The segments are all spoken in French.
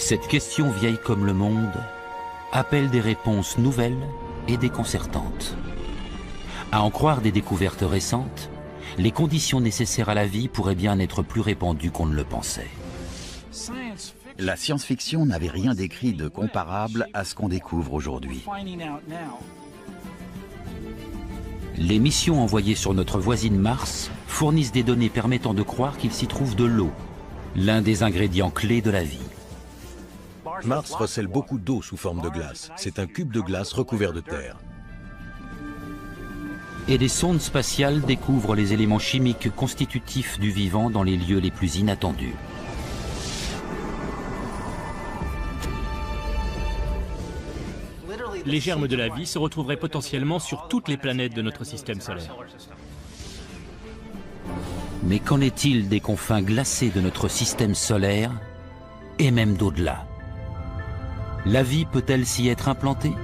Cette question vieille comme le monde appelle des réponses nouvelles et déconcertantes. À en croire des découvertes récentes, les conditions nécessaires à la vie pourraient bien être plus répandues qu'on ne le pensait. La science-fiction n'avait rien décrit de comparable à ce qu'on découvre aujourd'hui. Les missions envoyées sur notre voisine Mars fournissent des données permettant de croire qu'il s'y trouve de l'eau, l'un des ingrédients clés de la vie. Mars recèle beaucoup d'eau sous forme de glace. C'est un cube de glace recouvert de terre. Et des sondes spatiales découvrent les éléments chimiques constitutifs du vivant dans les lieux les plus inattendus. Les germes de la vie se retrouveraient potentiellement sur toutes les planètes de notre système solaire. Mais qu'en est-il des confins glacés de notre système solaire et même d'au-delà? La vie peut-elle s'y être implantée?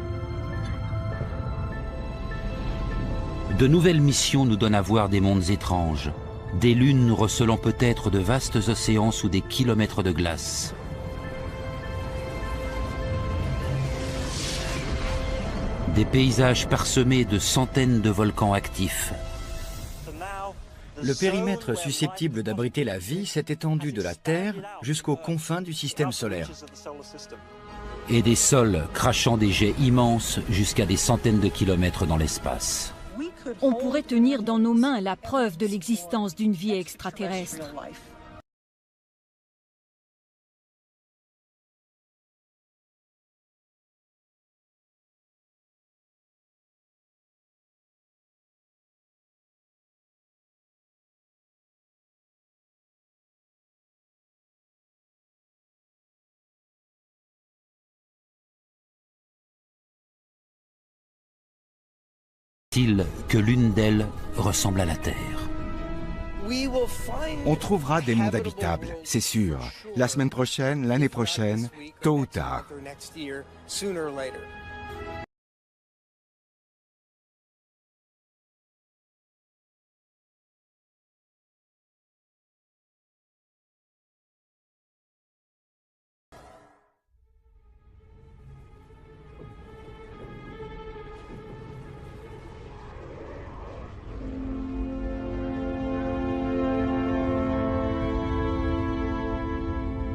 De nouvelles missions nous donnent à voir des mondes étranges, des lunes recelant peut-être de vastes océans sous des kilomètres de glace. Des paysages parsemés de centaines de volcans actifs. Le périmètre susceptible d'abriter la vie s'est étendu de la Terre jusqu'aux confins du système solaire. Et des sols crachant des jets immenses jusqu'à des centaines de kilomètres dans l'espace. On pourrait tenir dans nos mains la preuve de l'existence d'une vie extraterrestre. Que l'une d'elles ressemble à la Terre. On trouvera des mondes habitables, c'est sûr. La semaine prochaine, l'année prochaine, tôt ou tard.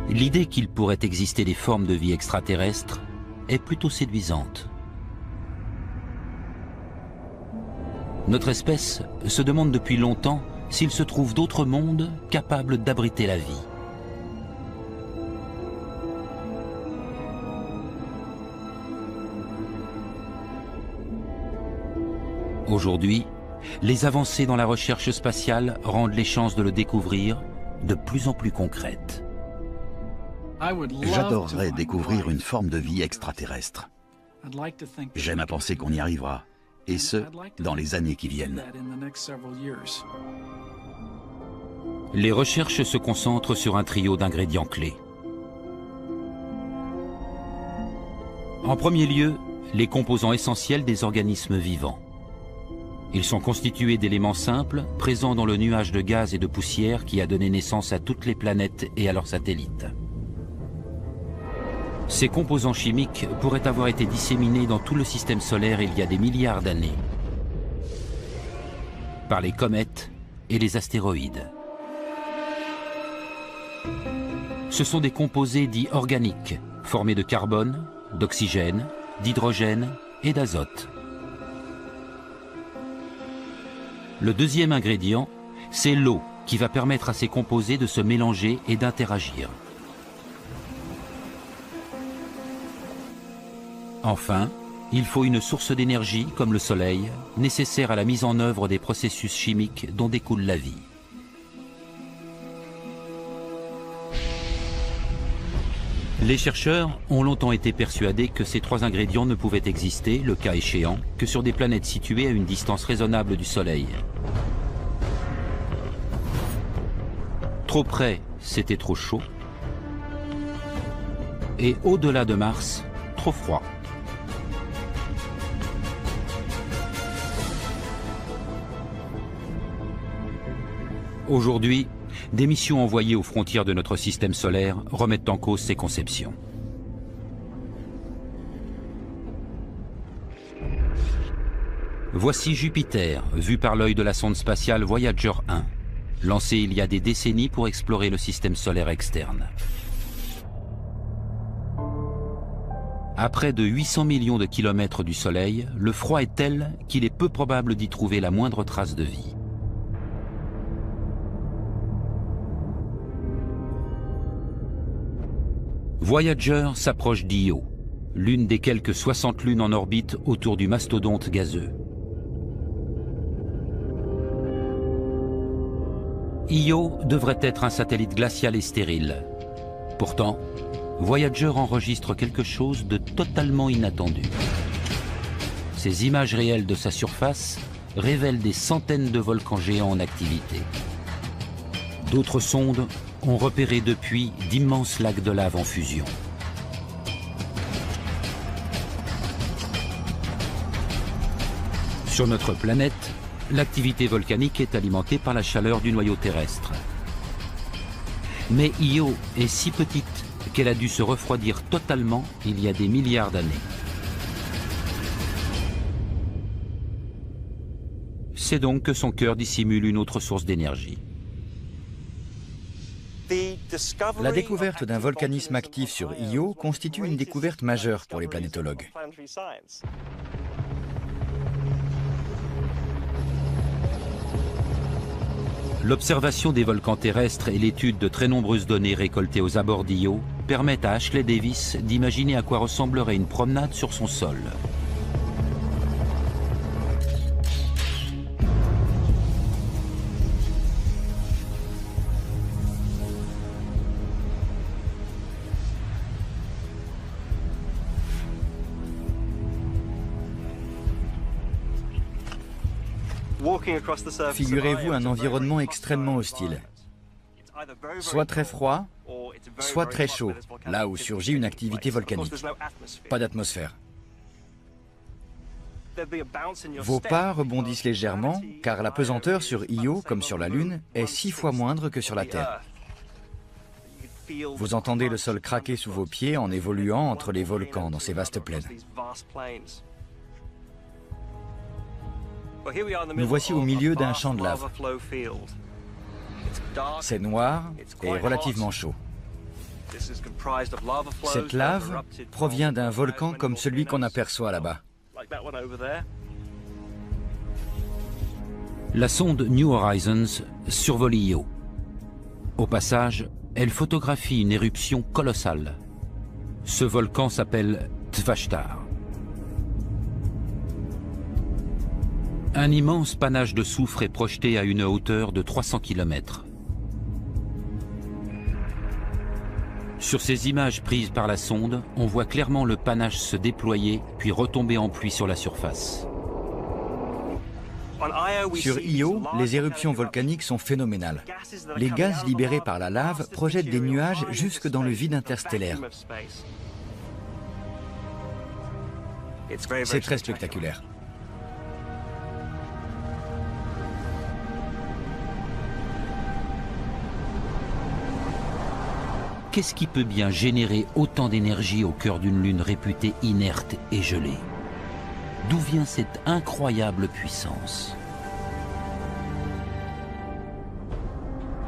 L'idée qu'il pourrait exister des formes de vie extraterrestres est plutôt séduisante. Notre espèce se demande depuis longtemps s'il se trouve d'autres mondes capables d'abriter la vie. Aujourd'hui, les avancées dans la recherche spatiale rendent les chances de le découvrir de plus en plus concrètes. J'adorerais découvrir une forme de vie extraterrestre. J'aime à penser qu'on y arrivera, et ce, dans les années qui viennent. Les recherches se concentrent sur un trio d'ingrédients clés. En premier lieu, les composants essentiels des organismes vivants. Ils sont constitués d'éléments simples, présents dans le nuage de gaz et de poussière qui a donné naissance à toutes les planètes et à leurs satellites. Ces composants chimiques pourraient avoir été disséminés dans tout le système solaire il y a des milliards d'années, par les comètes et les astéroïdes. Ce sont des composés dits organiques, formés de carbone, d'oxygène, d'hydrogène et d'azote. Le deuxième ingrédient, c'est l'eau qui va permettre à ces composés de se mélanger et d'interagir. Enfin, il faut une source d'énergie, comme le soleil, nécessaire à la mise en œuvre des processus chimiques dont découle la vie. Les chercheurs ont longtemps été persuadés que ces trois ingrédients ne pouvaient exister, le cas échéant, que sur des planètes situées à une distance raisonnable du Soleil. Trop près, c'était trop chaud. Et au-delà de Mars, trop froid. Aujourd'hui, des missions envoyées aux frontières de notre système solaire remettent en cause ces conceptions. Voici Jupiter, vu par l'œil de la sonde spatiale Voyager 1, lancée il y a des décennies pour explorer le système solaire externe. À près de 800 millions de kilomètres du Soleil, le froid est tel qu'il est peu probable d'y trouver la moindre trace de vie. Voyager s'approche d'Io, l'une des quelques 60 lunes en orbite autour du mastodonte gazeux. Io devrait être un satellite glacial et stérile. Pourtant, Voyager enregistre quelque chose de totalement inattendu. Ces images réelles de sa surface révèlent des centaines de volcans géants en activité. D'autres sondes ont repéré depuis d'immenses lacs de lave en fusion. Sur notre planète, l'activité volcanique est alimentée par la chaleur du noyau terrestre. Mais Io est si petite qu'elle a dû se refroidir totalement il y a des milliards d'années. C'est donc que son cœur dissimule une autre source d'énergie. La découverte d'un volcanisme actif sur Io constitue une découverte majeure pour les planétologues. L'observation des volcans terrestres et l'étude de très nombreuses données récoltées aux abords d'Io permettent à Ashley Davis d'imaginer à quoi ressemblerait une promenade sur son sol. Figurez-vous un environnement extrêmement hostile. Soit très froid, soit très chaud, là où surgit une activité volcanique. Pas d'atmosphère. Vos pas rebondissent légèrement, car la pesanteur sur Io, comme sur la Lune, est 6 fois moindre que sur la Terre. Vous entendez le sol craquer sous vos pieds en évoluant entre les volcans dans ces vastes plaines. Nous voici au milieu d'un champ de lave. C'est noir et relativement chaud. Cette lave provient d'un volcan comme celui qu'on aperçoit là-bas. La sonde New Horizons survole Io. Au passage, elle photographie une éruption colossale. Ce volcan s'appelle Tvashtar. Un immense panache de soufre est projeté à une hauteur de 300 km. Sur ces images prises par la sonde, on voit clairement le panache se déployer puis retomber en pluie sur la surface. Sur Io, les éruptions volcaniques sont phénoménales. Les gaz libérés par la lave projettent des nuages jusque dans le vide interstellaire. C'est très spectaculaire. Qu'est-ce qui peut bien générer autant d'énergie au cœur d'une lune réputée inerte et gelée? D'où vient cette incroyable puissance?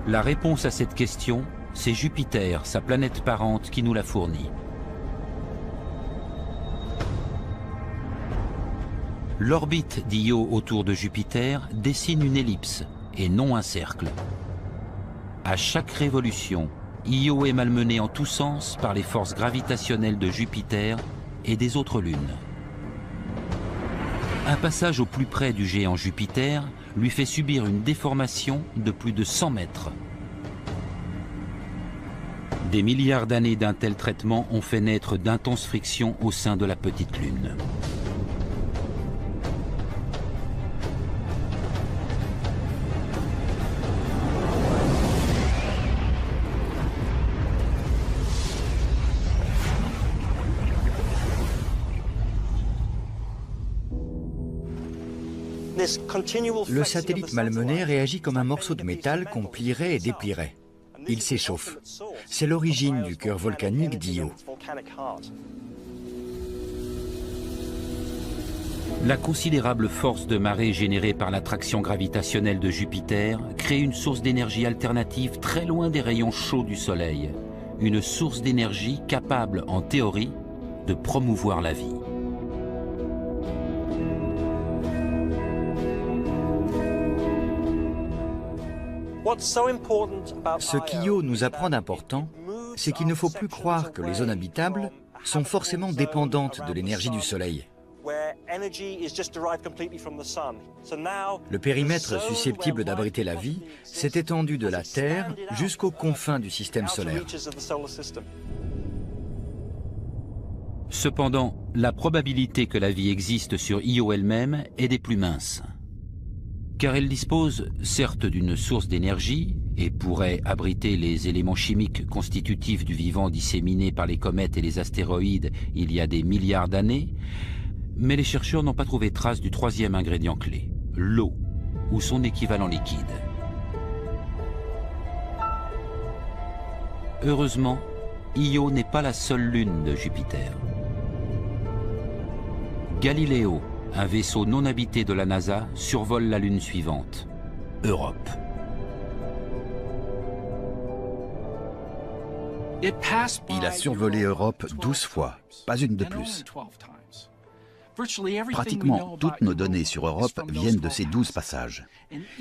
La réponse à cette question, c'est Jupiter, sa planète parente, qui nous la fournit. L'orbite d'Io autour de Jupiter dessine une ellipse et non un cercle. À chaque révolution, Io est malmenée en tous sens par les forces gravitationnelles de Jupiter et des autres lunes. Un passage au plus près du géant Jupiter lui fait subir une déformation de plus de 100 mètres. Des milliards d'années d'un tel traitement ont fait naître d'intenses frictions au sein de la petite lune. Le satellite malmené réagit comme un morceau de métal qu'on plierait et déplierait. Il s'échauffe. C'est l'origine du cœur volcanique d'Io. La considérable force de marée générée par l'attraction gravitationnelle de Jupiter crée une source d'énergie alternative très loin des rayons chauds du Soleil. Une source d'énergie capable, en théorie, de promouvoir la vie. Ce qu'Io nous apprend d'important, c'est qu'il ne faut plus croire que les zones habitables sont forcément dépendantes de l'énergie du Soleil. Le périmètre susceptible d'abriter la vie s'est étendu de la Terre jusqu'aux confins du système solaire. Cependant, la probabilité que la vie existe sur Io elle-même est des plus minces. Car elle dispose certes d'une source d'énergie et pourrait abriter les éléments chimiques constitutifs du vivant disséminés par les comètes et les astéroïdes il y a des milliards d'années, mais les chercheurs n'ont pas trouvé trace du troisième ingrédient clé, l'eau, ou son équivalent liquide. Heureusement, Io n'est pas la seule lune de Jupiter. Galileo, un vaisseau non habité de la NASA, survole la lune suivante, Europe. Il a survolé Europe 12 fois, pas une de plus. Pratiquement toutes nos données sur Europe viennent de ces 12 passages.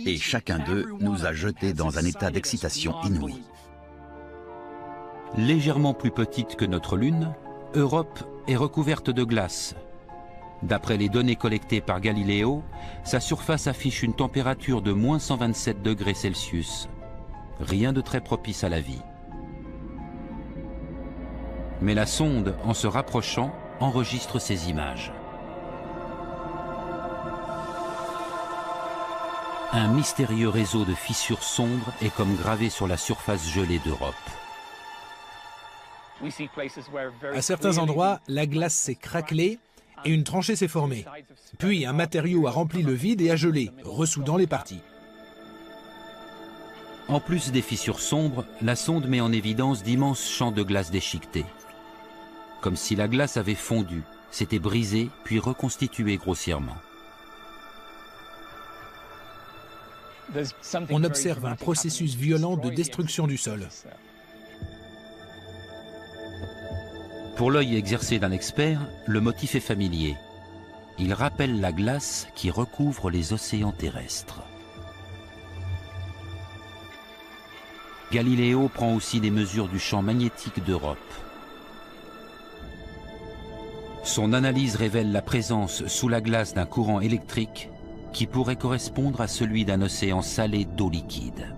Et chacun d'eux nous a jetés dans un état d'excitation inouïe. Légèrement plus petite que notre Lune, Europe est recouverte de glace. D'après les données collectées par Galileo, sa surface affiche une température de moins 127 degrés Celsius. Rien de très propice à la vie. Mais la sonde, en se rapprochant, enregistre ces images. Un mystérieux réseau de fissures sombres est comme gravé sur la surface gelée d'Europe. À certains endroits, la glace s'est craquelée et une tranchée s'est formée. Puis un matériau a rempli le vide et a gelé, ressoudant les parties. En plus des fissures sombres, la sonde met en évidence d'immenses champs de glace déchiquetés. Comme si la glace avait fondu, s'était brisée puis reconstituée grossièrement. On observe un processus violent de destruction du sol. Pour l'œil exercé d'un expert, le motif est familier. Il rappelle la glace qui recouvre les océans terrestres. Galiléo prend aussi des mesures du champ magnétique d'Europe. Son analyse révèle la présence sous la glace d'un courant électrique qui pourrait correspondre à celui d'un océan salé d'eau liquide.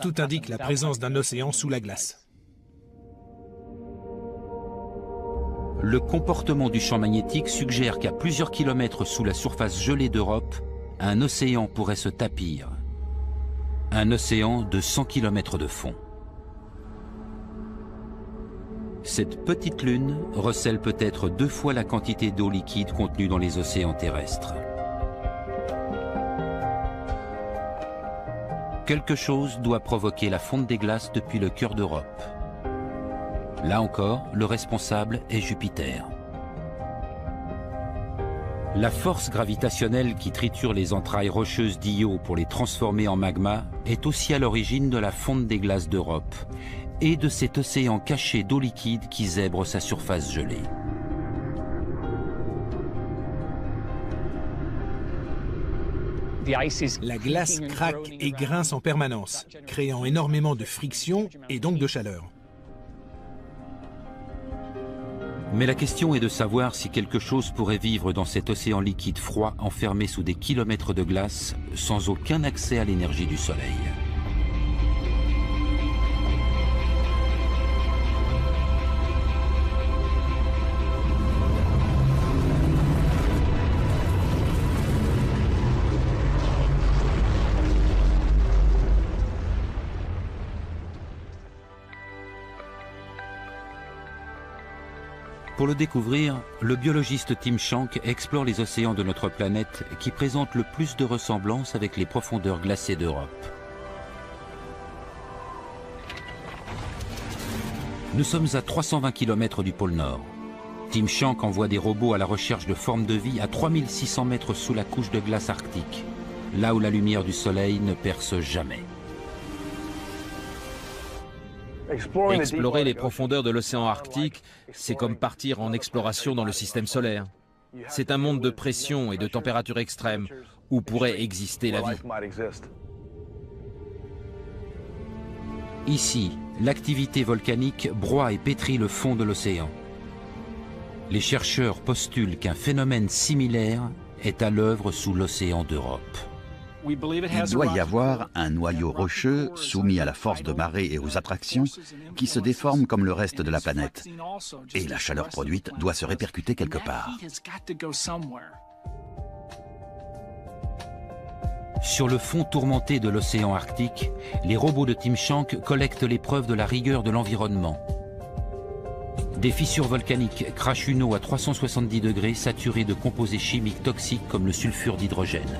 Tout indique la présence d'un océan sous la glace. Le comportement du champ magnétique suggère qu'à plusieurs kilomètres sous la surface gelée d'Europe, un océan pourrait se tapir. Un océan de 100 km de fond. Cette petite lune recèle peut-être 2 fois la quantité d'eau liquide contenue dans les océans terrestres. Quelque chose doit provoquer la fonte des glaces depuis le cœur d'Europe. Là encore, le responsable est Jupiter. La force gravitationnelle qui triture les entrailles rocheuses d'Io pour les transformer en magma est aussi à l'origine de la fonte des glaces d'Europe et de cet océan caché d'eau liquide qui zèbre sa surface gelée. La glace craque et grince en permanence, créant énormément de friction et donc de chaleur. Mais la question est de savoir si quelque chose pourrait vivre dans cet océan liquide froid enfermé sous des kilomètres de glace sans aucun accès à l'énergie du Soleil. Pour le découvrir, le biologiste Tim Shank explore les océans de notre planète qui présentent le plus de ressemblances avec les profondeurs glacées d'Europe. Nous sommes à 320 km du pôle Nord. Tim Shank envoie des robots à la recherche de formes de vie à 3600 mètres sous la couche de glace arctique, là où la lumière du soleil ne perce jamais. Explorer les profondeurs de l'océan Arctique, c'est comme partir en exploration dans le système solaire. C'est un monde de pression et de température extrême où pourrait exister la vie. Ici, l'activité volcanique broie et pétrit le fond de l'océan. Les chercheurs postulent qu'un phénomène similaire est à l'œuvre sous l'océan d'Europe. Il doit y avoir un noyau rocheux soumis à la force de marée et aux attractions qui se déforme comme le reste de la planète. Et la chaleur produite doit se répercuter quelque part. Sur le fond tourmenté de l'océan Arctique, les robots de Tim Shank collectent les preuves de la rigueur de l'environnement. Des fissures volcaniques crachent une eau à 370 degrés saturée de composés chimiques toxiques comme le sulfure d'hydrogène.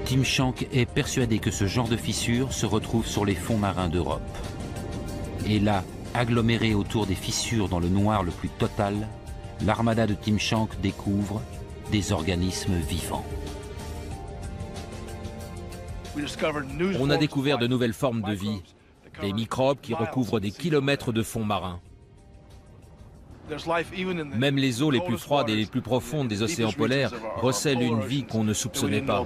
Tim Shank est persuadé que ce genre de fissures se retrouve sur les fonds marins d'Europe. Et là, agglomérée autour des fissures dans le noir le plus total, l'armada de Tim Shank découvre des organismes vivants. On a découvert de nouvelles formes de vie, des microbes qui recouvrent des kilomètres de fonds marins. Même les eaux les plus froides et les plus profondes des océans polaires recèlent une vie qu'on ne soupçonnait pas.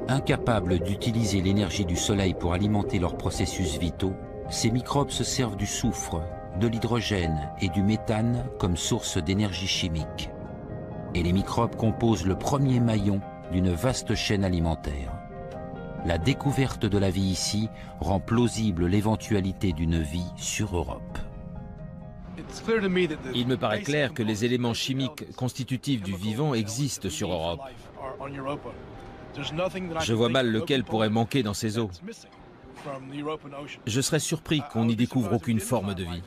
Incapables d'utiliser l'énergie du soleil pour alimenter leurs processus vitaux, ces microbes se servent du soufre, de l'hydrogène et du méthane comme source d'énergie chimique. Et les microbes composent le premier maillon d'une vaste chaîne alimentaire. La découverte de la vie ici rend plausible l'éventualité d'une vie sur Europe. Il me paraît clair que les éléments chimiques constitutifs du vivant existent sur Europe. Je vois mal lequel pourrait manquer dans ces eaux. Je serais surpris qu'on n'y découvre aucune forme de vie.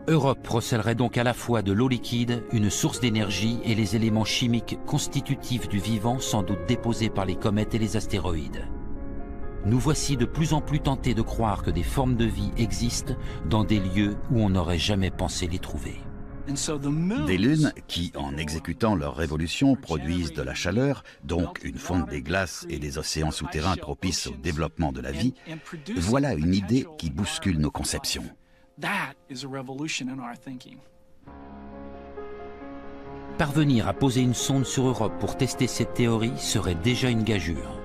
Europe recèlerait donc à la fois de l'eau liquide, une source d'énergie et les éléments chimiques constitutifs du vivant sans doute déposés par les comètes et les astéroïdes. Nous voici de plus en plus tentés de croire que des formes de vie existent dans des lieux où on n'aurait jamais pensé les trouver. Des lunes qui, en exécutant leur révolution, produisent de la chaleur, donc une fonte des glaces et des océans souterrains propices au développement de la vie, voilà une idée qui bouscule nos conceptions. Parvenir à poser une sonde sur Europe pour tester cette théorie serait déjà une gageure.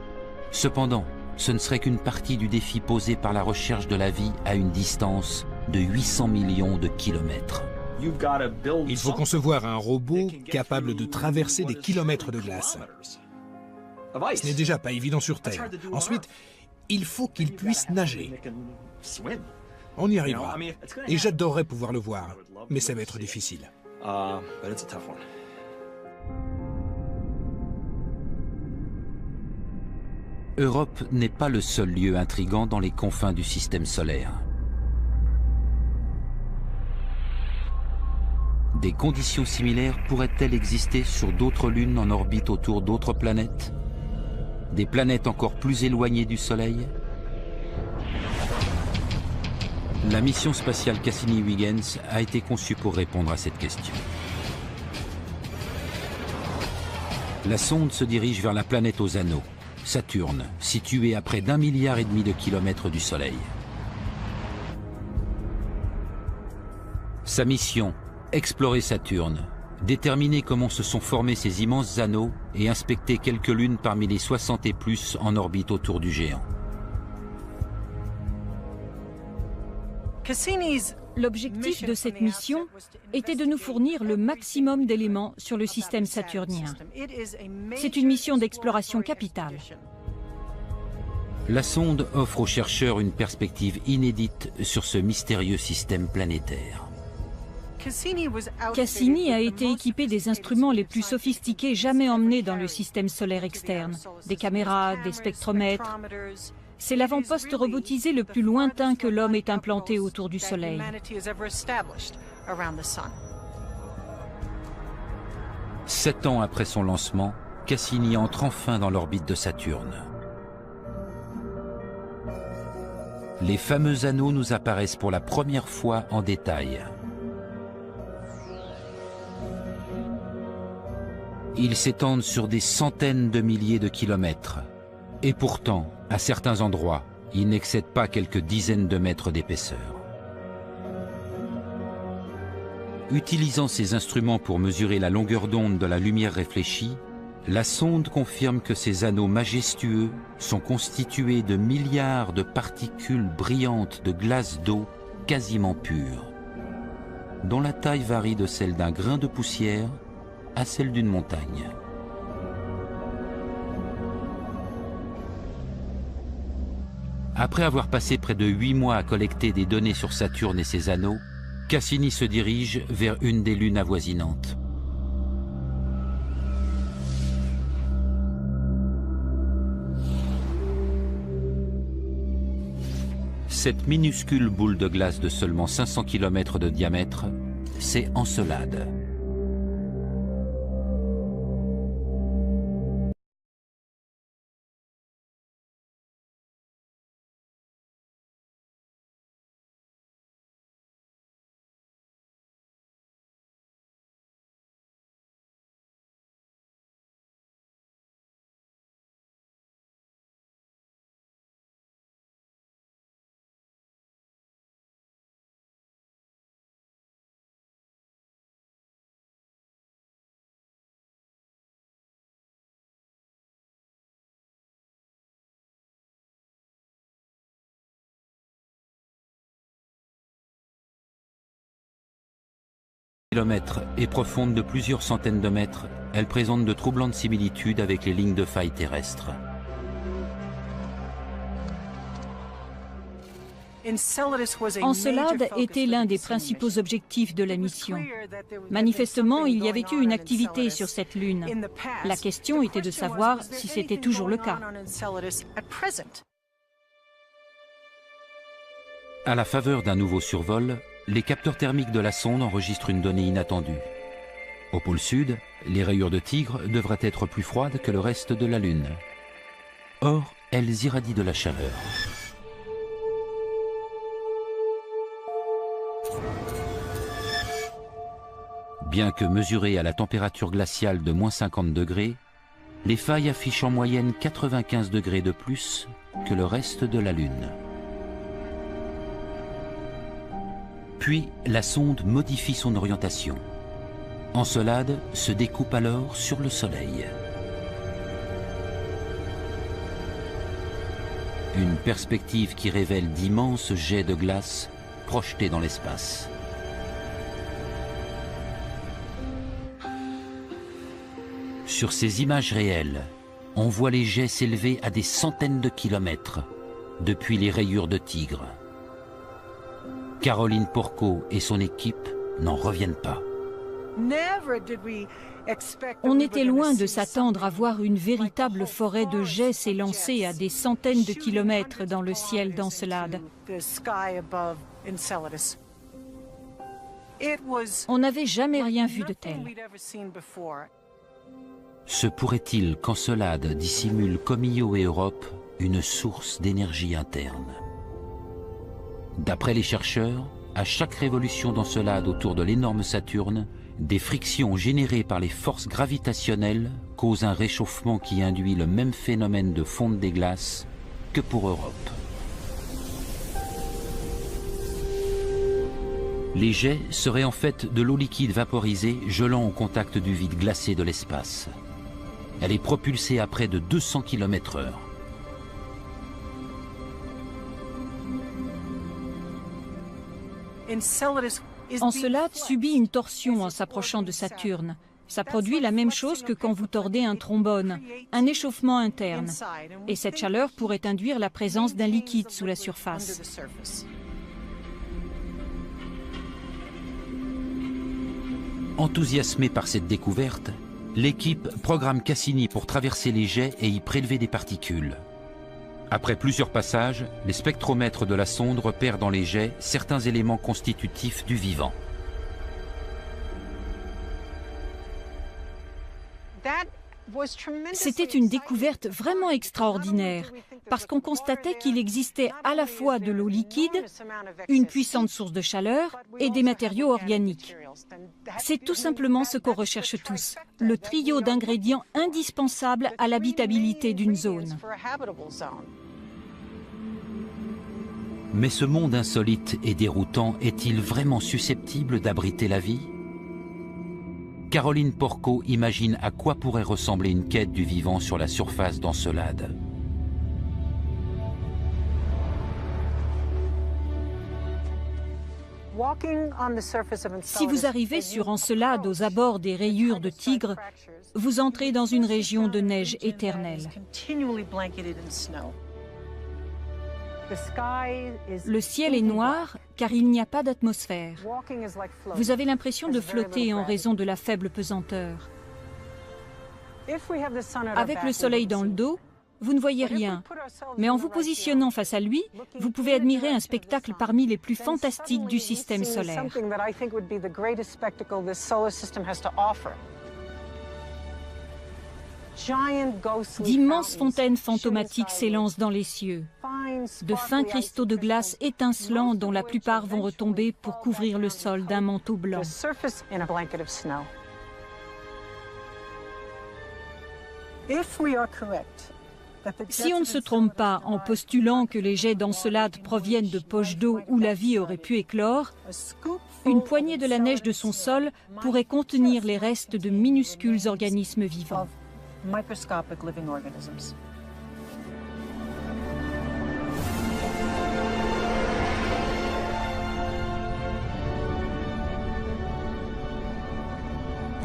Cependant, ce ne serait qu'une partie du défi posé par la recherche de la vie à une distance de 800 millions de kilomètres. Il faut concevoir un robot capable de traverser des kilomètres de glace. Ce n'est déjà pas évident sur Terre. Ensuite, il faut qu'il puisse nager. On y arrivera. Et j'adorerais pouvoir le voir, mais ça va être difficile. Europe n'est pas le seul lieu intrigant dans les confins du système solaire. Des conditions similaires pourraient-elles exister sur d'autres lunes en orbite autour d'autres planètes? Des planètes encore plus éloignées du Soleil? La mission spatiale Cassini-Huygens a été conçue pour répondre à cette question. La sonde se dirige vers la planète aux anneaux, Saturne, située à près d'1,5 milliard de kilomètres du Soleil. Sa mission, explorer Saturne, déterminer comment se sont formés ces immenses anneaux et inspecter quelques lunes parmi les 60 et plus en orbite autour du géant. L'objectif de cette mission était de nous fournir le maximum d'éléments sur le système saturnien. C'est une mission d'exploration capitale. La sonde offre aux chercheurs une perspective inédite sur ce mystérieux système planétaire. Cassini a été équipé des instruments les plus sophistiqués jamais emmenés dans le système solaire externe. Des caméras, des spectromètres. C'est l'avant-poste robotisé le plus lointain que l'homme ait implanté autour du Soleil. 7 ans après son lancement, Cassini entre enfin dans l'orbite de Saturne. Les fameux anneaux nous apparaissent pour la première fois en détail. Ils s'étendent sur des centaines de milliers de kilomètres. Et pourtant, à certains endroits, ils n'excèdent pas quelques dizaines de mètres d'épaisseur. Utilisant ces instruments pour mesurer la longueur d'onde de la lumière réfléchie, la sonde confirme que ces anneaux majestueux sont constitués de milliards de particules brillantes de glace d'eau quasiment pure, dont la taille varie de celle d'un grain de poussière à celle d'une montagne. Après avoir passé près de 8 mois à collecter des données sur Saturne et ses anneaux, Cassini se dirige vers une des lunes avoisinantes. Cette minuscule boule de glace de seulement 500 km de diamètre, c'est Encelade. Et profonde de plusieurs centaines de mètres, elle présente de troublantes similitudes avec les lignes de faille terrestres. Encelade était l'un des principaux objectifs de la mission. Manifestement, il y avait eu une activité sur cette lune. La question était de savoir si c'était toujours le cas. À la faveur d'un nouveau survol, les capteurs thermiques de la sonde enregistrent une donnée inattendue. Au pôle sud, les rayures de Tigre devraient être plus froides que le reste de la Lune. Or, elles irradient de la chaleur. Bien que mesurées à la température glaciale de moins 50 degrés, les failles affichent en moyenne 95 degrés de plus que le reste de la Lune. Puis, la sonde modifie son orientation. Encelade se découpe alors sur le Soleil. Une perspective qui révèle d'immenses jets de glace projetés dans l'espace. Sur ces images réelles, on voit les jets s'élever à des centaines de kilomètres depuis les rayures de Tigre. Caroline Porco et son équipe n'en reviennent pas. On était loin de s'attendre à voir une véritable forêt de jets s'élancer à des centaines de kilomètres dans le ciel d'Encelade. On n'avait jamais rien vu de tel. Se pourrait-il qu'Encelade dissimule comme Io et Europe une source d'énergie interne? D'après les chercheurs, à chaque révolution d'Encelade autour de l'énorme Saturne, des frictions générées par les forces gravitationnelles causent un réchauffement qui induit le même phénomène de fonte des glaces que pour Europe. Les jets seraient en fait de l'eau liquide vaporisée gelant au contact du vide glacé de l'espace. Elle est propulsée à près de 200 km/h. Encelade subit une torsion en s'approchant de Saturne. Ça produit la même chose que quand vous tordez un trombone, un échauffement interne. Et cette chaleur pourrait induire la présence d'un liquide sous la surface. Enthousiasmée par cette découverte, l'équipe programme Cassini pour traverser les jets et y prélever des particules. Après plusieurs passages, les spectromètres de la sonde repèrent dans les jets certains éléments constitutifs du vivant. C'était une découverte vraiment extraordinaire, parce qu'on constatait qu'il existait à la fois de l'eau liquide, une puissante source de chaleur et des matériaux organiques. C'est tout simplement ce qu'on recherche tous, le trio d'ingrédients indispensables à l'habitabilité d'une zone. Mais ce monde insolite et déroutant est-il vraiment susceptible d'abriter la vie? Caroline Porco imagine à quoi pourrait ressembler une quête du vivant sur la surface d'Encelade. Si vous arrivez sur Encelade aux abords des rayures de Tigre, vous entrez dans une région de neige éternelle. Le ciel est noir car il n'y a pas d'atmosphère. Vous avez l'impression de flotter en raison de la faible pesanteur. Avec le soleil dans le dos, vous ne voyez rien. Mais en vous positionnant face à lui, vous pouvez admirer un spectacle parmi les plus fantastiques du système solaire. D'immenses fontaines fantomatiques s'élancent dans les cieux. De fins cristaux de glace étincelants dont la plupart vont retomber pour couvrir le sol d'un manteau blanc. Si on ne se trompe pas en postulant que les jets d'Encelade proviennent de poches d'eau où la vie aurait pu éclore, une poignée de la neige de son sol pourrait contenir les restes de minuscules organismes vivants.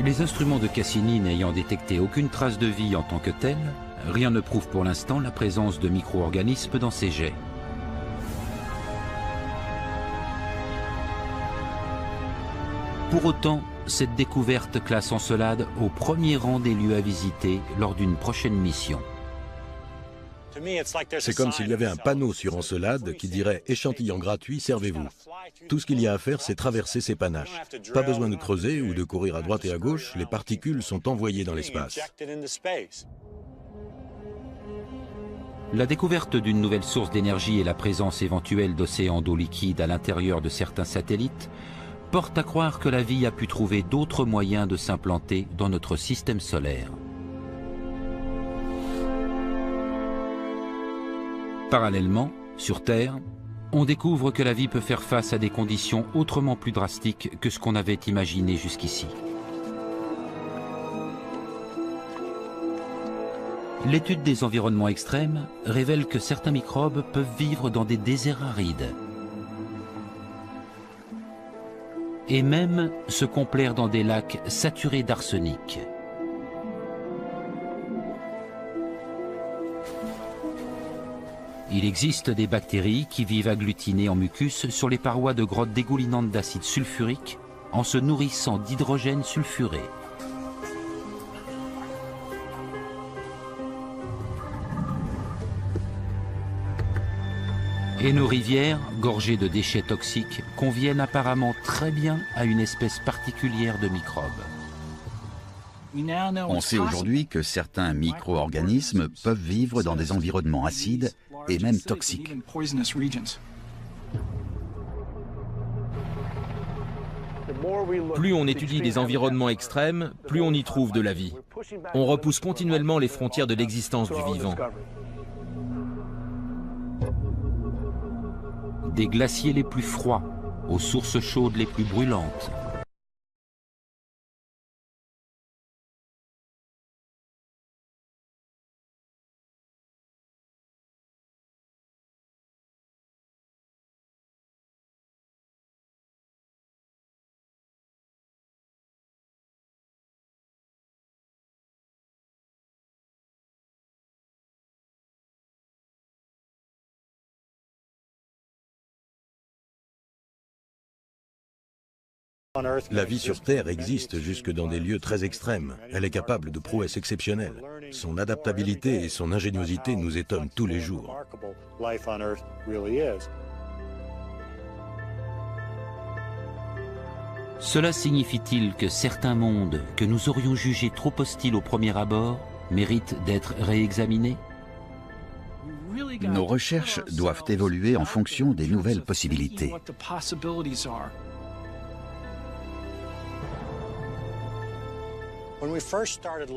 Les instruments de Cassini n'ayant détecté aucune trace de vie en tant que telle, rien ne prouve pour l'instant la présence de micro-organismes dans ces jets. Pour autant, cette découverte classe Encelade au premier rang des lieux à visiter lors d'une prochaine mission. C'est comme s'il y avait un panneau sur Encelade qui dirait « Échantillon gratuit, servez-vous ». Tout ce qu'il y a à faire, c'est traverser ces panaches. Pas besoin de creuser ou de courir à droite et à gauche, les particules sont envoyées dans l'espace. La découverte d'une nouvelle source d'énergie et la présence éventuelle d'océans d'eau liquide à l'intérieur de certains satellites portent à croire que la vie a pu trouver d'autres moyens de s'implanter dans notre système solaire. Parallèlement, sur Terre, on découvre que la vie peut faire face à des conditions autrement plus drastiques que ce qu'on avait imaginé jusqu'ici. L'étude des environnements extrêmes révèle que certains microbes peuvent vivre dans des déserts arides et même se complaire dans des lacs saturés d'arsenic. Il existe des bactéries qui vivent agglutinées en mucus sur les parois de grottes dégoulinantes d'acide sulfurique en se nourrissant d'hydrogène sulfuré. Et nos rivières, gorgées de déchets toxiques, conviennent apparemment très bien à une espèce particulière de microbes. On sait aujourd'hui que certains micro-organismes peuvent vivre dans des environnements acides et même toxiques. Plus on étudie les environnements extrêmes, plus on y trouve de la vie. On repousse continuellement les frontières de l'existence du vivant. Des glaciers les plus froids aux sources chaudes les plus brûlantes. La vie sur Terre existe jusque dans des lieux très extrêmes. Elle est capable de prouesses exceptionnelles. Son adaptabilité et son ingéniosité nous étonnent tous les jours. Cela signifie-t-il que certains mondes que nous aurions jugés trop hostiles au premier abord mérite d'être réexaminé? Nos recherches doivent évoluer en fonction des nouvelles possibilités.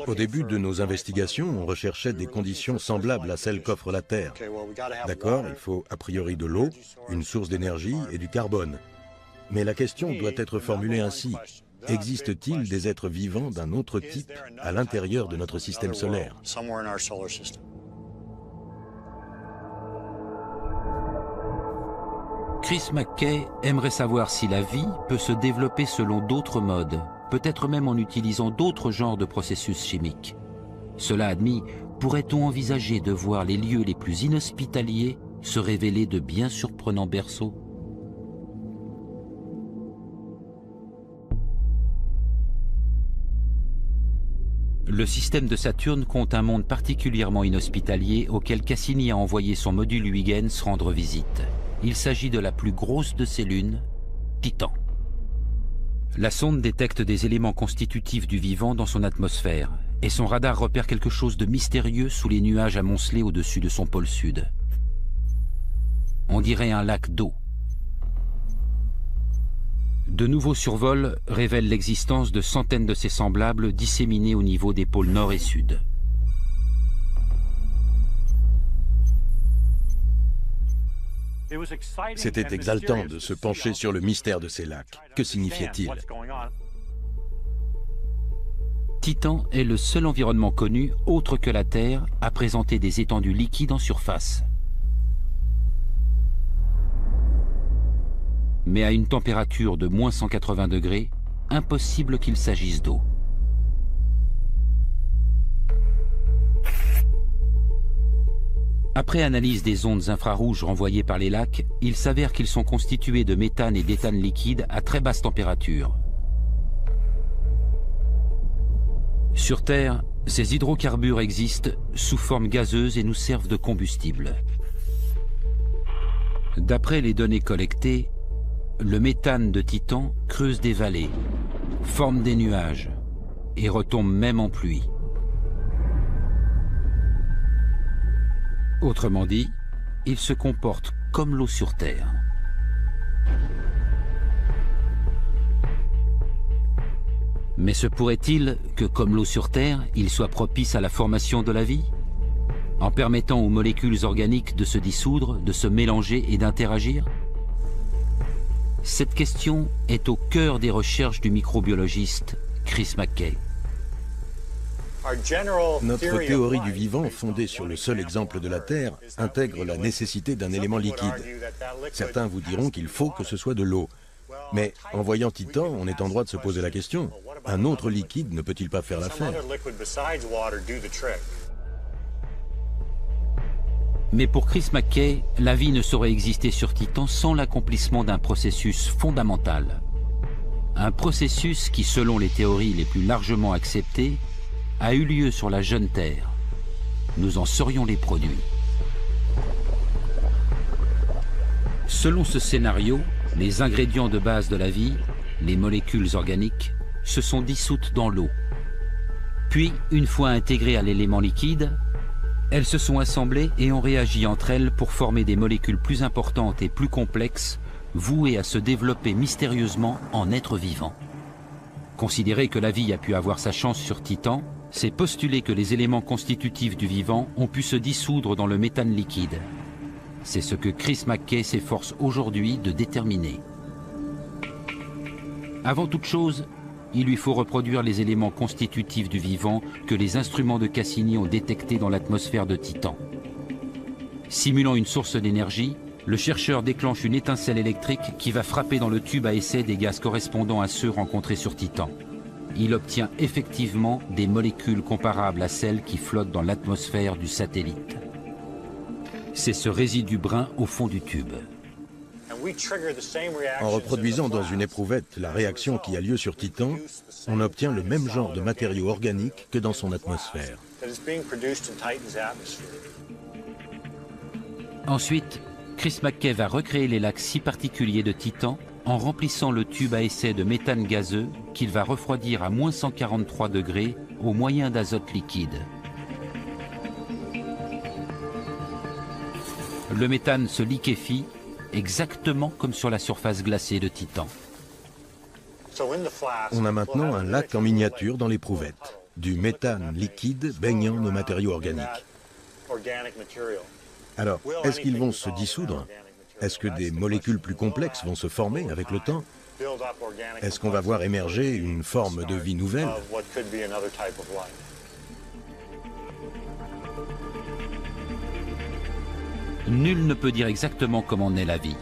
Au début de nos investigations, on recherchait des conditions semblables à celles qu'offre la Terre. D'accord, il faut a priori de l'eau, une source d'énergie et du carbone. Mais la question doit être formulée ainsi. Existe-t-il des êtres vivants d'un autre type à l'intérieur de notre système solaire? Chris McKay aimerait savoir si la vie peut se développer selon d'autres modes, peut-être même en utilisant d'autres genres de processus chimiques. Cela admis, pourrait-on envisager de voir les lieux les plus inhospitaliers se révéler de bien surprenants berceaux? Le système de Saturne compte un monde particulièrement inhospitalier auquel Cassini a envoyé son module Huygens rendre visite. Il s'agit de la plus grosse de ces lunes, Titan. La sonde détecte des éléments constitutifs du vivant dans son atmosphère, et son radar repère quelque chose de mystérieux sous les nuages amoncelés au-dessus de son pôle sud. On dirait un lac d'eau. De nouveaux survols révèlent l'existence de centaines de ces semblables disséminés au niveau des pôles nord et sud. C'était exaltant de se pencher sur le mystère de ces lacs. Que signifiait-il? Titan est le seul environnement connu, autre que la Terre, à présenter des étendues liquides en surface. Mais à une température de moins 180 degrés, impossible qu'il s'agisse d'eau. Après analyse des ondes infrarouges renvoyées par les lacs, il s'avère qu'ils sont constitués de méthane et d'éthane liquide à très basse température. Sur Terre, ces hydrocarbures existent sous forme gazeuse et nous servent de combustible. D'après les données collectées, le méthane de Titan creuse des vallées, forme des nuages et retombe même en pluie. Autrement dit, il se comporte comme l'eau sur Terre. Mais se pourrait-il que, comme l'eau sur Terre, il soit propice à la formation de la vie, en permettant aux molécules organiques de se dissoudre, de se mélanger et d'interagir? Cette question est au cœur des recherches du microbiologiste Chris McKay. Notre théorie du vivant, fondée sur le seul exemple de la Terre, intègre la nécessité d'un élément liquide. Certains vous diront qu'il faut que ce soit de l'eau. Mais en voyant Titan, on est en droit de se poser la question. Un autre liquide ne peut-il pas faire l'affaire? Mais pour Chris McKay, la vie ne saurait exister sur Titan sans l'accomplissement d'un processus fondamental. Un processus qui, selon les théories les plus largement acceptées, a eu lieu sur la jeune Terre. Nous en serions les produits. Selon ce scénario, les ingrédients de base de la vie, les molécules organiques, se sont dissoutes dans l'eau. Puis, une fois intégrées à l'élément liquide, elles se sont assemblées et ont réagi entre elles pour former des molécules plus importantes et plus complexes, vouées à se développer mystérieusement en êtres vivants. Considérer que la vie a pu avoir sa chance sur Titan, c'est postuler que les éléments constitutifs du vivant ont pu se dissoudre dans le méthane liquide. C'est ce que Chris McKay s'efforce aujourd'hui de déterminer. Avant toute chose, il lui faut reproduire les éléments constitutifs du vivant que les instruments de Cassini ont détectés dans l'atmosphère de Titan. Simulant une source d'énergie, le chercheur déclenche une étincelle électrique qui va frapper dans le tube à essai des gaz correspondant à ceux rencontrés sur Titan. Il obtient effectivement des molécules comparables à celles qui flottent dans l'atmosphère du satellite. C'est ce résidu brun au fond du tube. En reproduisant dans une éprouvette la réaction qui a lieu sur Titan, on obtient le même genre de matériaux organiques que dans son atmosphère. Ensuite, Chris McKay va recréer les lacs si particuliers de Titan en remplissant le tube à essai de méthane gazeux qu'il va refroidir à moins 143 degrés au moyen d'azote liquide. Le méthane se liquéfie exactement comme sur la surface glacée de Titan. On a maintenant un lac en miniature dans l'éprouvette. Du méthane liquide baignant nos matériaux organiques. Alors, est-ce qu'ils vont se dissoudre? Est-ce que des molécules plus complexes vont se former avec le temps? Est-ce qu'on va voir émerger une forme de vie nouvelle? Nul ne peut dire exactement comment naît la vie.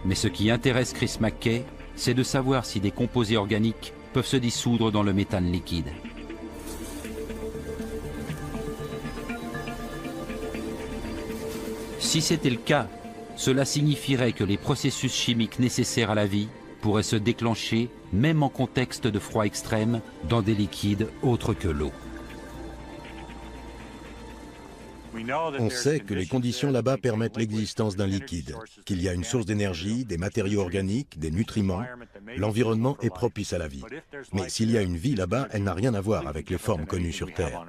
Mais ce qui intéresse Chris McKay, c'est de savoir si des composés organiques peuvent se dissoudre dans le méthane liquide. Si c'était le cas, cela signifierait que les processus chimiques nécessaires à la vie pourraient se déclencher, même en contexte de froid extrême, dans des liquides autres que l'eau. On sait que les conditions là-bas permettent l'existence d'un liquide, qu'il y a une source d'énergie, des matériaux organiques, des nutriments. L'environnement est propice à la vie. Mais s'il y a une vie là-bas, elle n'a rien à voir avec les formes connues sur Terre.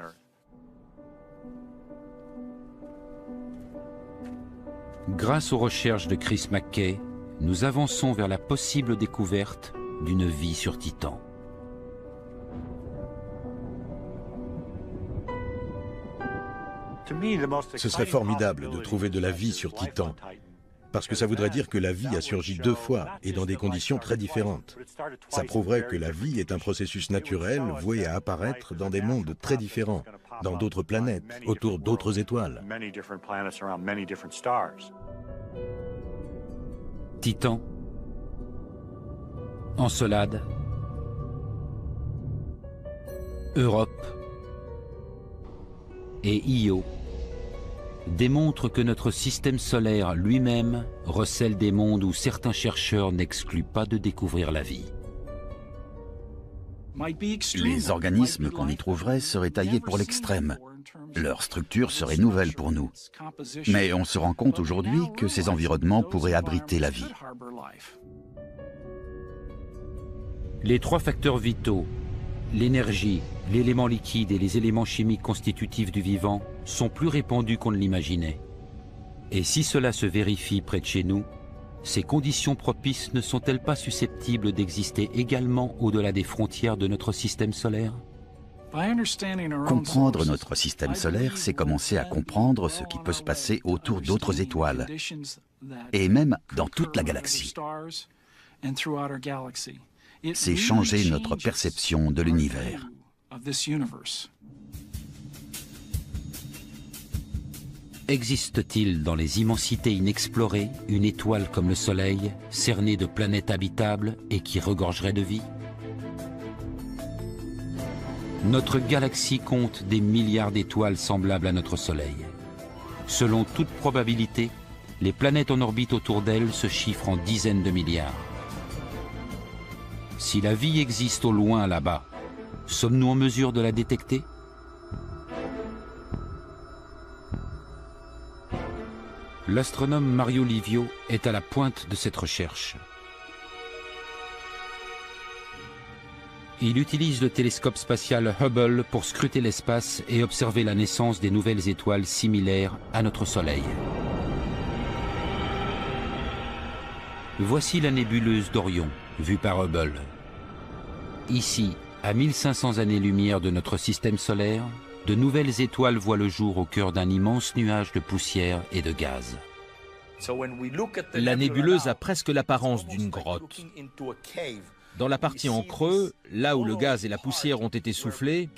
Grâce aux recherches de Chris McKay, nous avançons vers la possible découverte d'une vie sur Titan. Ce serait formidable de trouver de la vie sur Titan, parce que ça voudrait dire que la vie a surgi 2 fois et dans des conditions très différentes. Ça prouverait que la vie est un processus naturel voué à apparaître dans des mondes très différents, dans d'autres planètes, autour d'autres étoiles. Titan, Encelade, Europe et Io démontrent que notre système solaire lui-même recèle des mondes où certains chercheurs n'excluent pas de découvrir la vie. Les organismes qu'on y trouverait seraient taillés pour l'extrême. Leur structure serait nouvelle pour nous. Mais on se rend compte aujourd'hui que ces environnements pourraient abriter la vie. Les 3 facteurs vitaux, l'énergie, l'élément liquide et les éléments chimiques constitutifs du vivant, sont plus répandus qu'on ne l'imaginait. Et si cela se vérifie près de chez nous, ces conditions propices ne sont-elles pas susceptibles d'exister également au-delà des frontières de notre système solaire? Comprendre notre système solaire, c'est commencer à comprendre ce qui peut se passer autour d'autres étoiles, et même dans toute la galaxie. C'est changer notre perception de l'univers. Existe-t-il dans les immensités inexplorées une étoile comme le Soleil, cernée de planètes habitables et qui regorgerait de vie? Notre galaxie compte des milliards d'étoiles semblables à notre Soleil. Selon toute probabilité, les planètes en orbite autour d'elle se chiffrent en dizaines de milliards. Si la vie existe au loin là-bas, sommes-nous en mesure de la détecter? L'astronome Mario Livio est à la pointe de cette recherche. Il utilise le télescope spatial Hubble pour scruter l'espace et observer la naissance des nouvelles étoiles similaires à notre Soleil. Voici la nébuleuse d'Orion, vue par Hubble. Ici, à 1500 années-lumière de notre système solaire, de nouvelles étoiles voient le jour au cœur d'un immense nuage de poussière et de gaz. La nébuleuse a presque l'apparence d'une grotte. Dans la partie en creux, là où le gaz et la poussière ont été soufflés,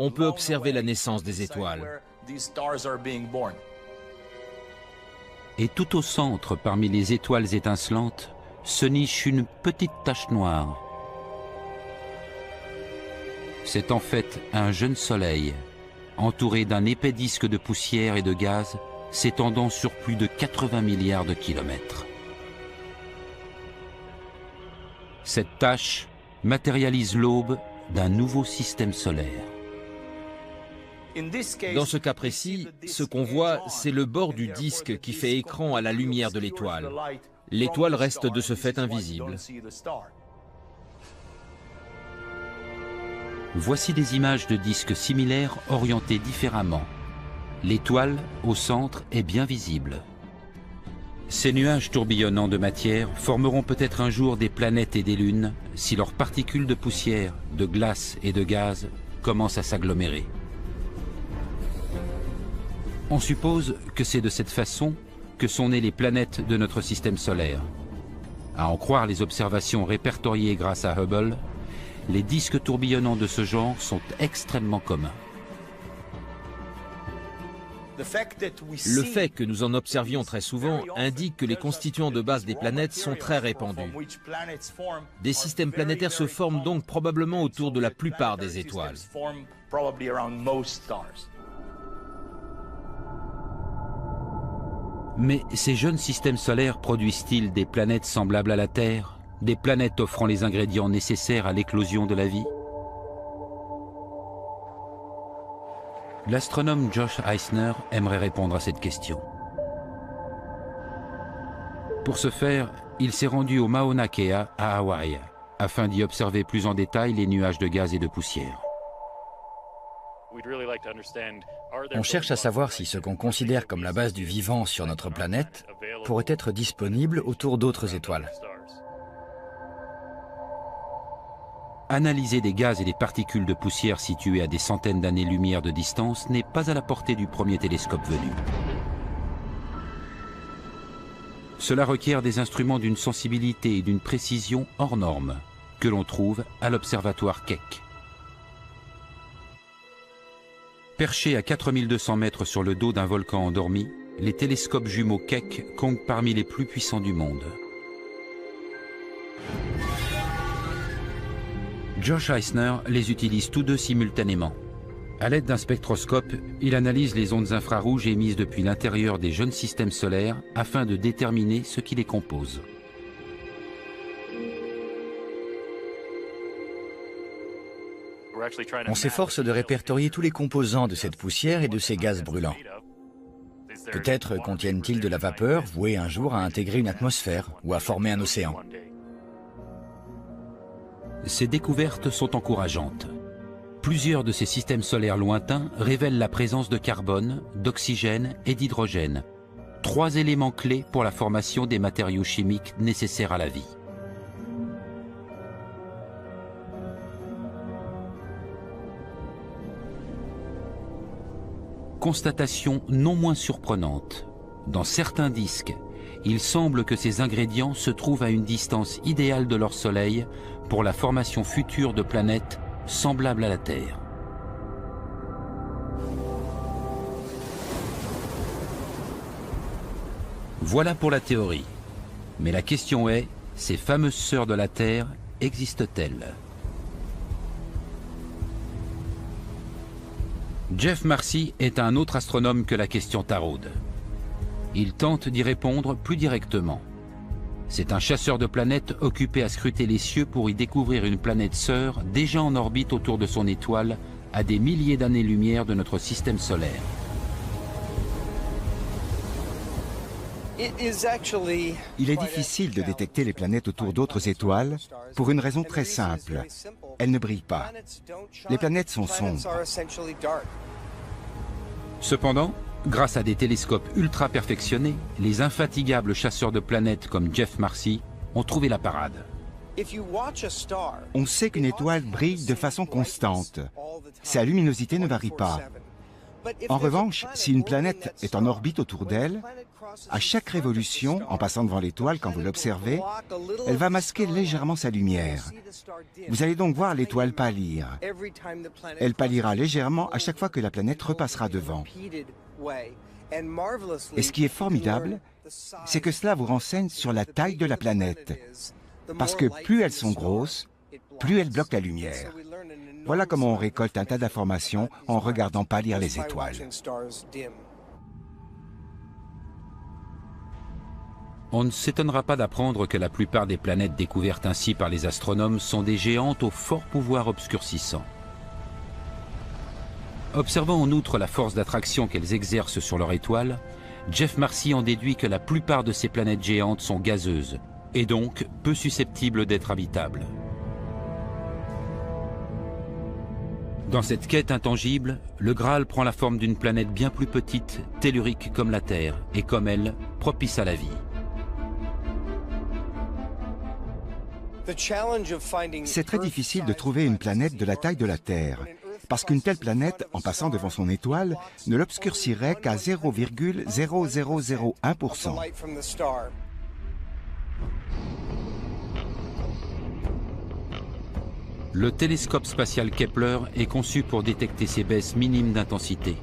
on peut observer la naissance des étoiles. Et tout au centre, parmi les étoiles étincelantes, se niche une petite tache noire. C'est en fait un jeune soleil, entouré d'un épais disque de poussière et de gaz, s'étendant sur plus de 80 milliards de kilomètres. Cette tache matérialise l'aube d'un nouveau système solaire. Dans ce cas précis, ce qu'on voit, c'est le bord du disque qui fait écran à la lumière de l'étoile. L'étoile reste de ce fait invisible. Voici des images de disques similaires orientés différemment. L'étoile, au centre, est bien visible. Ces nuages tourbillonnants de matière formeront peut-être un jour des planètes et des lunes si leurs particules de poussière, de glace et de gaz commencent à s'agglomérer. On suppose que c'est de cette façon que sont nées les planètes de notre système solaire. À en croire les observations répertoriées grâce à Hubble, les disques tourbillonnants de ce genre sont extrêmement communs. Le fait que nous en observions très souvent indique que les constituants de base des planètes sont très répandus. Des systèmes planétaires se forment donc probablement autour de la plupart des étoiles. Mais ces jeunes systèmes solaires produisent-ils des planètes semblables à la Terre, des planètes offrant les ingrédients nécessaires à l'éclosion de la vie? L'astronome Josh Eisner aimerait répondre à cette question. Pour ce faire, il s'est rendu au Mauna Kea à Hawaï, afin d'y observer plus en détail les nuages de gaz et de poussière. On cherche à savoir si ce qu'on considère comme la base du vivant sur notre planète pourrait être disponible autour d'autres étoiles. Analyser des gaz et des particules de poussière situées à des centaines d'années-lumière de distance n'est pas à la portée du premier télescope venu. Cela requiert des instruments d'une sensibilité et d'une précision hors normes, que l'on trouve à l'observatoire Keck. Perchés à 4200 mètres sur le dos d'un volcan endormi, les télescopes jumeaux Keck comptent parmi les plus puissants du monde. Josh Eisner les utilise tous deux simultanément. À l'aide d'un spectroscope, il analyse les ondes infrarouges émises depuis l'intérieur des jeunes systèmes solaires afin de déterminer ce qui les compose. On s'efforce de répertorier tous les composants de cette poussière et de ces gaz brûlants. Peut-être contiennent-ils de la vapeur vouée un jour à intégrer une atmosphère ou à former un océan. Ces découvertes sont encourageantes. Plusieurs de ces systèmes solaires lointains révèlent la présence de carbone, d'oxygène et d'hydrogène, trois éléments clés pour la formation des matériaux chimiques nécessaires à la vie. Constatation non moins surprenante. Dans certains disques, il semble que ces ingrédients se trouvent à une distance idéale de leur Soleil pour la formation future de planètes semblables à la Terre. Voilà pour la théorie. Mais la question est, ces fameuses sœurs de la Terre existent-elles? Jeff Marcy est un autre astronome que la question taraude. Il tente d'y répondre plus directement. C'est un chasseur de planètes occupé à scruter les cieux pour y découvrir une planète sœur déjà en orbite autour de son étoile à des milliers d'années-lumière de notre système solaire. Il est difficile de détecter les planètes autour d'autres étoiles pour une raison très simple. Elles ne brillent pas. Les planètes sont sombres. Cependant, grâce à des télescopes ultra perfectionnés, les infatigables chasseurs de planètes comme Jeff Marcy ont trouvé la parade. On sait qu'une étoile brille de façon constante. Sa luminosité ne varie pas. En revanche, si une planète est en orbite autour d'elle, à chaque révolution, en passant devant l'étoile quand vous l'observez, elle va masquer légèrement sa lumière. Vous allez donc voir l'étoile pâlir. Elle pâlira légèrement à chaque fois que la planète repassera devant. Et ce qui est formidable, c'est que cela vous renseigne sur la taille de la planète. Parce que plus elles sont grosses, plus elles bloquent la lumière. Voilà comment on récolte un tas d'informations en regardant pâlir les étoiles. On ne s'étonnera pas d'apprendre que la plupart des planètes découvertes ainsi par les astronomes sont des géantes au fort pouvoir obscurcissant. Observant en outre la force d'attraction qu'elles exercent sur leur étoile, Jeff Marcy en déduit que la plupart de ces planètes géantes sont gazeuses et donc peu susceptibles d'être habitables. Dans cette quête intangible, le Graal prend la forme d'une planète bien plus petite, tellurique comme la Terre, et comme elle, propice à la vie. C'est très difficile de trouver une planète de la taille de la Terre, parce qu'une telle planète, en passant devant son étoile, ne l'obscurcirait qu'à 0,0001%. Le télescope spatial Kepler est conçu pour détecter ces baisses minimes d'intensité.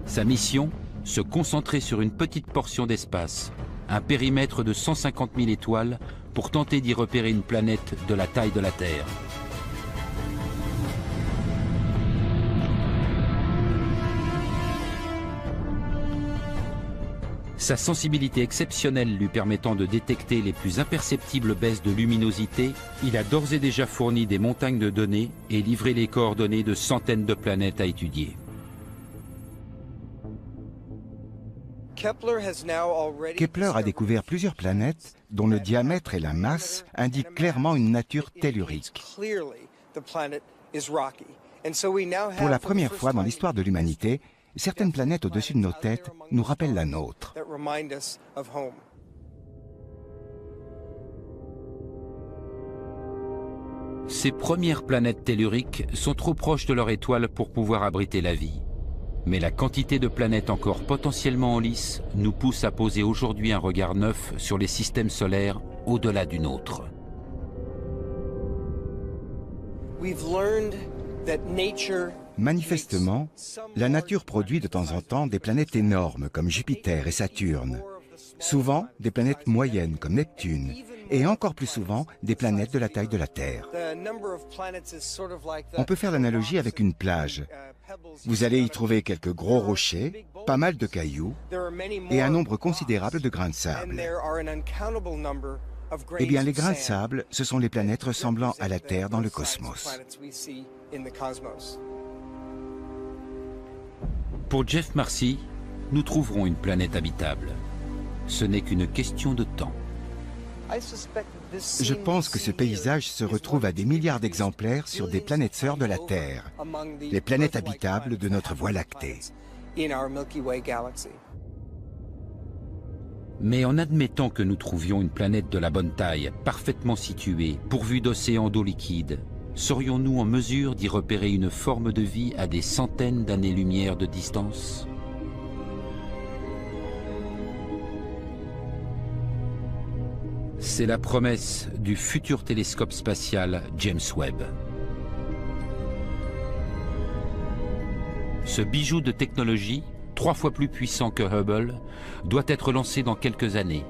Sa mission, se concentrer sur une petite portion d'espace, un périmètre de 150 000 étoiles, pour tenter d'y repérer une planète de la taille de la Terre. Sa sensibilité exceptionnelle lui permettant de détecter les plus imperceptibles baisses de luminosité, il a d'ores et déjà fourni des montagnes de données et livré les coordonnées de centaines de planètes à étudier. Kepler a découvert plusieurs planètes dont le diamètre et la masse indiquent clairement une nature tellurique. Pour la première fois dans l'histoire de l'humanité, certaines planètes au-dessus de nos têtes nous rappellent la nôtre. Ces premières planètes telluriques sont trop proches de leur étoile pour pouvoir abriter la vie. Mais la quantité de planètes encore potentiellement en lice nous pousse à poser aujourd'hui un regard neuf sur les systèmes solaires au-delà du nôtre. Manifestement, la nature produit de temps en temps des planètes énormes comme Jupiter et Saturne, souvent des planètes moyennes comme Neptune, et encore plus souvent des planètes de la taille de la Terre. On peut faire l'analogie avec une plage. Vous allez y trouver quelques gros rochers, pas mal de cailloux et un nombre considérable de grains de sable. Eh bien, les grains de sable, ce sont les planètes ressemblant à la Terre dans le cosmos. Pour Jeff Marcy, nous trouverons une planète habitable. Ce n'est qu'une question de temps. Je pense que ce paysage se retrouve à des milliards d'exemplaires sur des planètes sœurs de la Terre, les planètes habitables de notre Voie lactée. Mais en admettant que nous trouvions une planète de la bonne taille, parfaitement située, pourvue d'océans d'eau liquide, serions-nous en mesure d'y repérer une forme de vie à des centaines d'années-lumière de distance ? C'est la promesse du futur télescope spatial James Webb. Ce bijou de technologie, 3 fois plus puissant que Hubble, doit être lancé dans quelques années.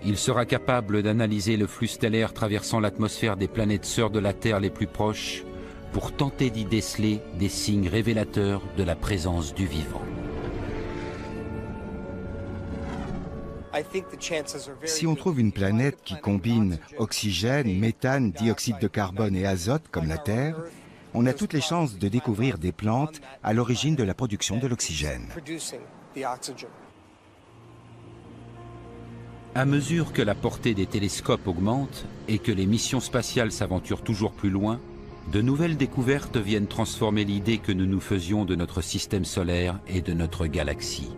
Il sera capable d'analyser le flux stellaire traversant l'atmosphère des planètes sœurs de la Terre les plus proches pour tenter d'y déceler des signes révélateurs de la présence du vivant. Si on trouve une planète qui combine oxygène, méthane, dioxyde de carbone et azote comme la Terre, on a toutes les chances de découvrir des plantes à l'origine de la production de l'oxygène. À mesure que la portée des télescopes augmente et que les missions spatiales s'aventurent toujours plus loin, de nouvelles découvertes viennent transformer l'idée que nous nous faisions de notre système solaire et de notre galaxie.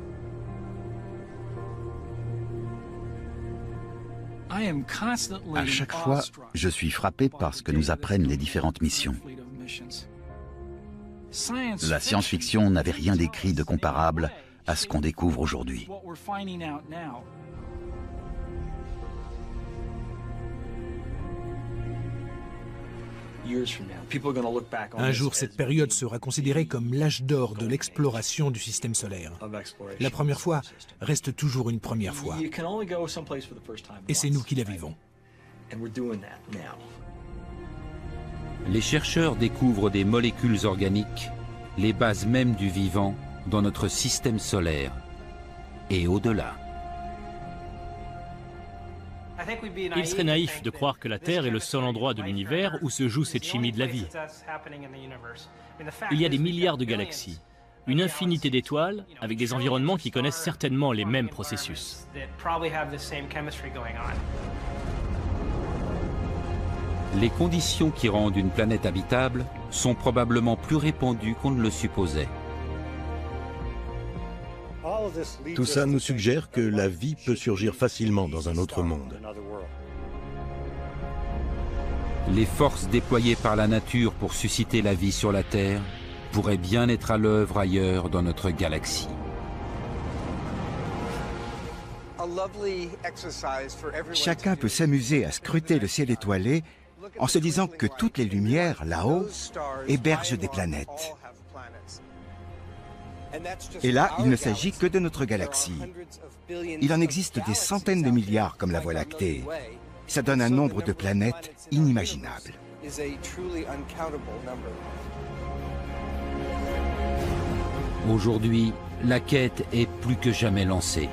À chaque fois, je suis frappé par ce que nous apprennent les différentes missions. La science-fiction n'avait rien d'écrit de comparable à ce qu'on découvre aujourd'hui. Un jour, cette période sera considérée comme l'âge d'or de l'exploration du système solaire. La première fois reste toujours une première fois. Et c'est nous qui la vivons. Les chercheurs découvrent des molécules organiques, les bases mêmes du vivant, dans notre système solaire et au-delà. Il serait naïf de croire que la Terre est le seul endroit de l'univers où se joue cette chimie de la vie. Il y a des milliards de galaxies, une infinité d'étoiles avec des environnements qui connaissent certainement les mêmes processus. Les conditions qui rendent une planète habitable sont probablement plus répandues qu'on ne le supposait. Tout ça nous suggère que la vie peut surgir facilement dans un autre monde. Les forces déployées par la nature pour susciter la vie sur la Terre pourraient bien être à l'œuvre ailleurs dans notre galaxie. Chacun peut s'amuser à scruter le ciel étoilé en se disant que toutes les lumières, là-haut, hébergent des planètes. Et là, il ne s'agit que de notre galaxie. Il en existe des centaines de milliards comme la Voie lactée. Ça donne un nombre de planètes inimaginable. Aujourd'hui, la quête est plus que jamais lancée.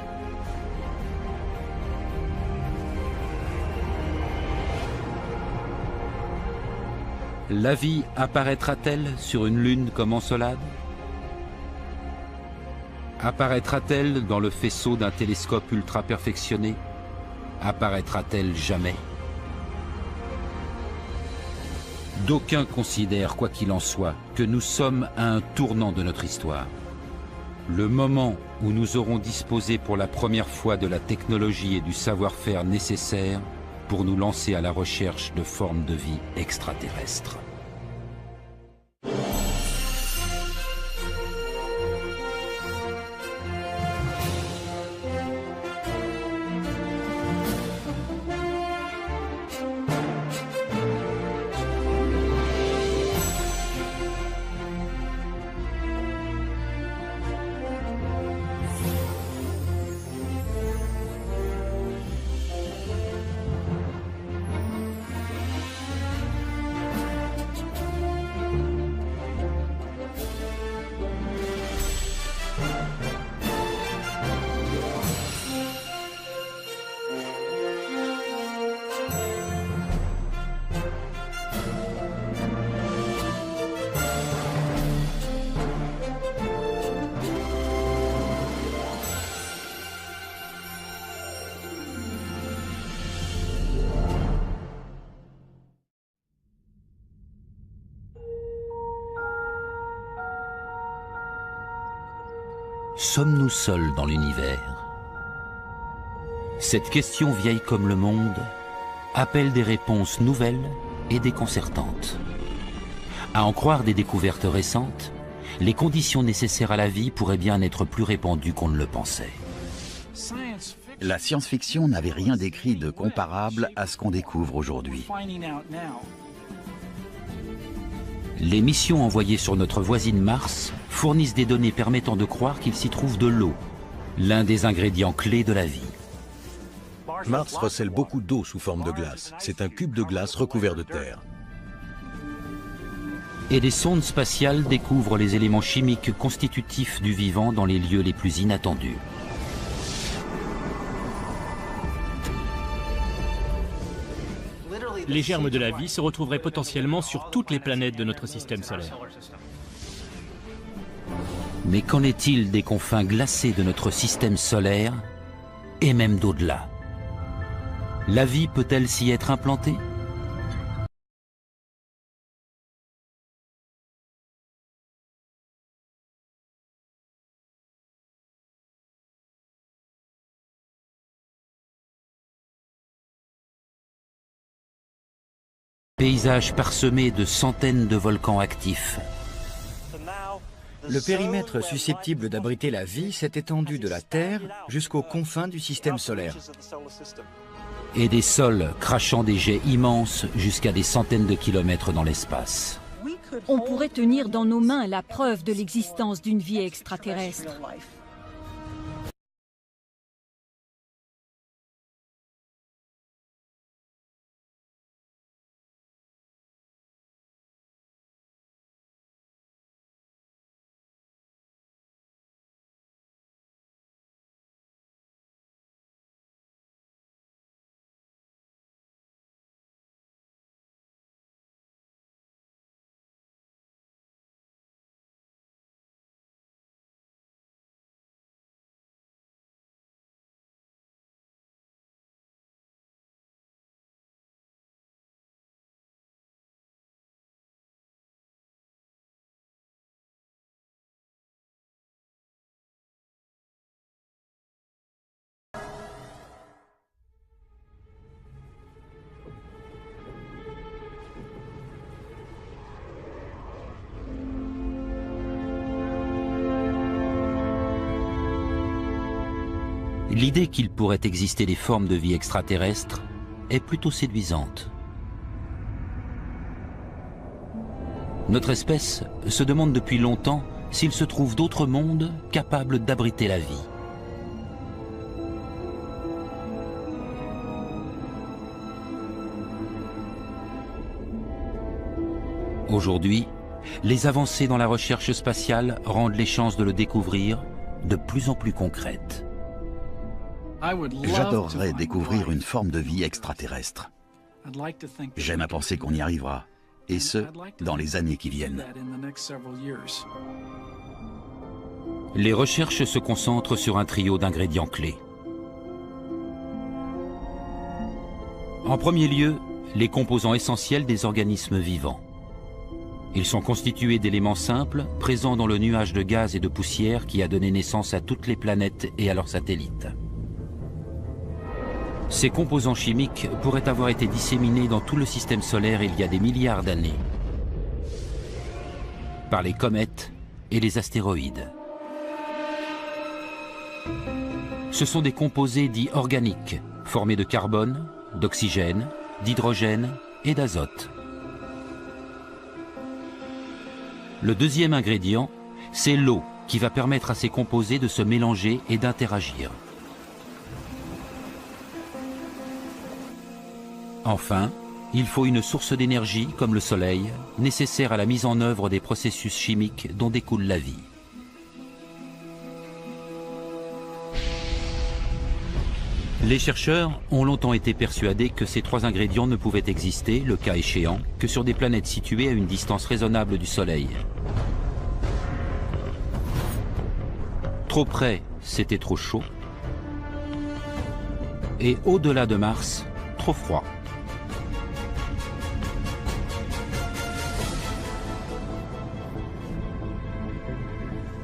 La vie apparaîtra-t-elle sur une lune comme Encelade? Apparaîtra-t-elle dans le faisceau d'un télescope ultra perfectionné? Apparaîtra-t-elle jamais? D'aucuns considèrent, quoi qu'il en soit, que nous sommes à un tournant de notre histoire. Le moment où nous aurons disposé pour la première fois de la technologie et du savoir-faire nécessaires pour nous lancer à la recherche de formes de vie extraterrestres. Sommes-nous seuls dans l'univers? Cette question vieille comme le monde appelle des réponses nouvelles et déconcertantes. À en croire des découvertes récentes, les conditions nécessaires à la vie pourraient bien être plus répandues qu'on ne le pensait. La science-fiction n'avait rien d'écrit de comparable à ce qu'on découvre aujourd'hui. Les missions envoyées sur notre voisine Mars fournissent des données permettant de croire qu'il s'y trouve de l'eau, l'un des ingrédients clés de la vie. Mars recèle beaucoup d'eau sous forme de glace. C'est un cube de glace recouvert de terre. Et des sondes spatiales découvrent les éléments chimiques constitutifs du vivant dans les lieux les plus inattendus. Les germes de la vie se retrouveraient potentiellement sur toutes les planètes de notre système solaire. Mais qu'en est-il des confins glacés de notre système solaire et même d'au-delà? La vie peut-elle s'y être implantée? Paysage parsemé de centaines de volcans actifs. Le périmètre susceptible d'abriter la vie s'est étendu de la Terre jusqu'aux confins du système solaire. Et des sols crachant des jets immenses jusqu'à des centaines de kilomètres dans l'espace. On pourrait tenir dans nos mains la preuve de l'existence d'une vie extraterrestre. l'idée qu'il pourrait exister des formes de vie extraterrestres est plutôt séduisante. Notre espèce se demande depuis longtemps s'il se trouve d'autres mondes capables d'abriter la vie. Aujourd'hui, les avancées dans la recherche spatiale rendent les chances de le découvrir de plus en plus concrètes. J'adorerais découvrir une forme de vie extraterrestre. J'aime à penser qu'on y arrivera, et ce, dans les années qui viennent. Les recherches se concentrent sur un trio d'ingrédients clés. En premier lieu, les composants essentiels des organismes vivants. Ils sont constitués d'éléments simples, présents dans le nuage de gaz et de poussière qui a donné naissance à toutes les planètes et à leurs satellites. Ces composants chimiques pourraient avoir été disséminés dans tout le système solaire il y a des milliards d'années, par les comètes et les astéroïdes. Ce sont des composés dits organiques, formés de carbone, d'oxygène, d'hydrogène et d'azote. Le deuxième ingrédient, c'est l'eau qui va permettre à ces composés de se mélanger et d'interagir. Enfin, il faut une source d'énergie, comme le soleil, nécessaire à la mise en œuvre des processus chimiques dont découle la vie. Les chercheurs ont longtemps été persuadés que ces trois ingrédients ne pouvaient exister, le cas échéant, que sur des planètes situées à une distance raisonnable du Soleil. Trop près, c'était trop chaud. Et au-delà de Mars, trop froid.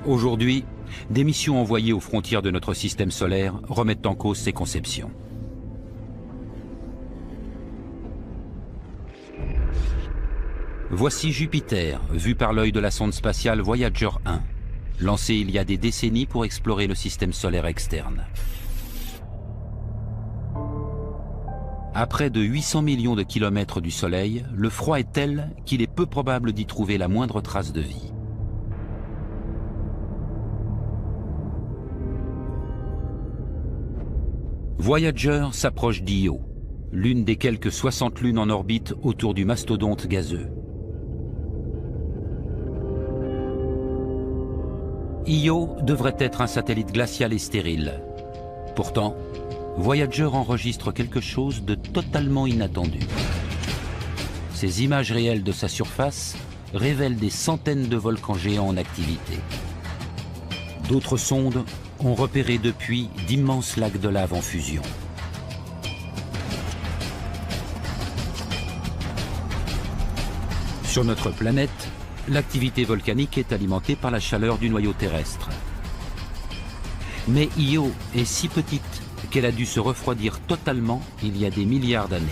Aujourd'hui, des missions envoyées aux frontières de notre système solaire remettent en cause ces conceptions. Voici Jupiter, vu par l'œil de la sonde spatiale Voyager 1, lancée il y a des décennies pour explorer le système solaire externe. À près de 800 millions de kilomètres du Soleil, le froid est tel qu'il est peu probable d'y trouver la moindre trace de vie. Voyager s'approche d'Io, l'une des quelques 60 lunes en orbite autour du mastodonte gazeux. Io devrait être un satellite glacial et stérile. Pourtant, Voyager enregistre quelque chose de totalement inattendu. Ces images réelles de sa surface révèlent des centaines de volcans géants en activité. D'autres sondes ont repéré depuis d'immenses lacs de lave en fusion. Sur notre planète, l'activité volcanique est alimentée par la chaleur du noyau terrestre. Mais Io est si petite qu'elle a dû se refroidir totalement il y a des milliards d'années.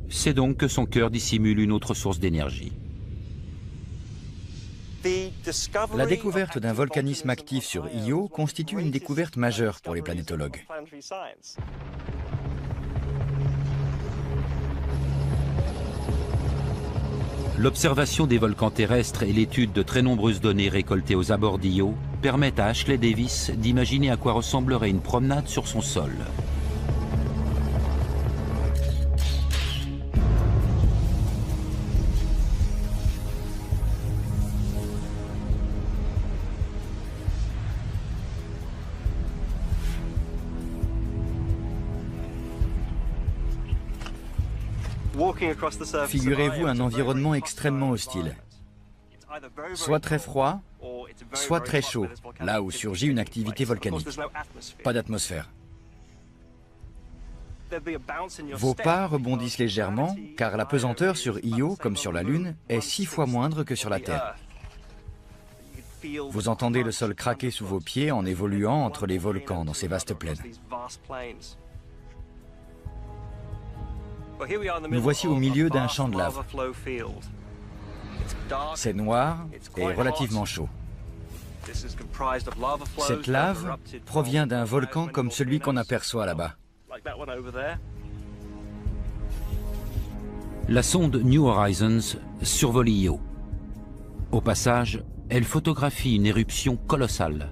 C'est donc que son cœur dissimule une autre source d'énergie. La découverte d'un volcanisme actif sur Io constitue une découverte majeure pour les planétologues. L'observation des volcans terrestres et l'étude de très nombreuses données récoltées aux abords d'Io permettent à Ashley Davis d'imaginer à quoi ressemblerait une promenade sur son sol. Figurez-vous un environnement extrêmement hostile. Soit très froid, soit très chaud, là où surgit une activité volcanique. Pas d'atmosphère. Vos pas rebondissent légèrement, car la pesanteur sur Io, comme sur la Lune, est 6 fois moindre que sur la Terre. Vous entendez le sol craquer sous vos pieds en évoluant entre les volcans dans ces vastes plaines. Nous voici au milieu d'un champ de lave. C'est noir et relativement chaud. Cette lave provient d'un volcan comme celui qu'on aperçoit là-bas. La sonde New Horizons survole Io. Au passage, elle photographie une éruption colossale.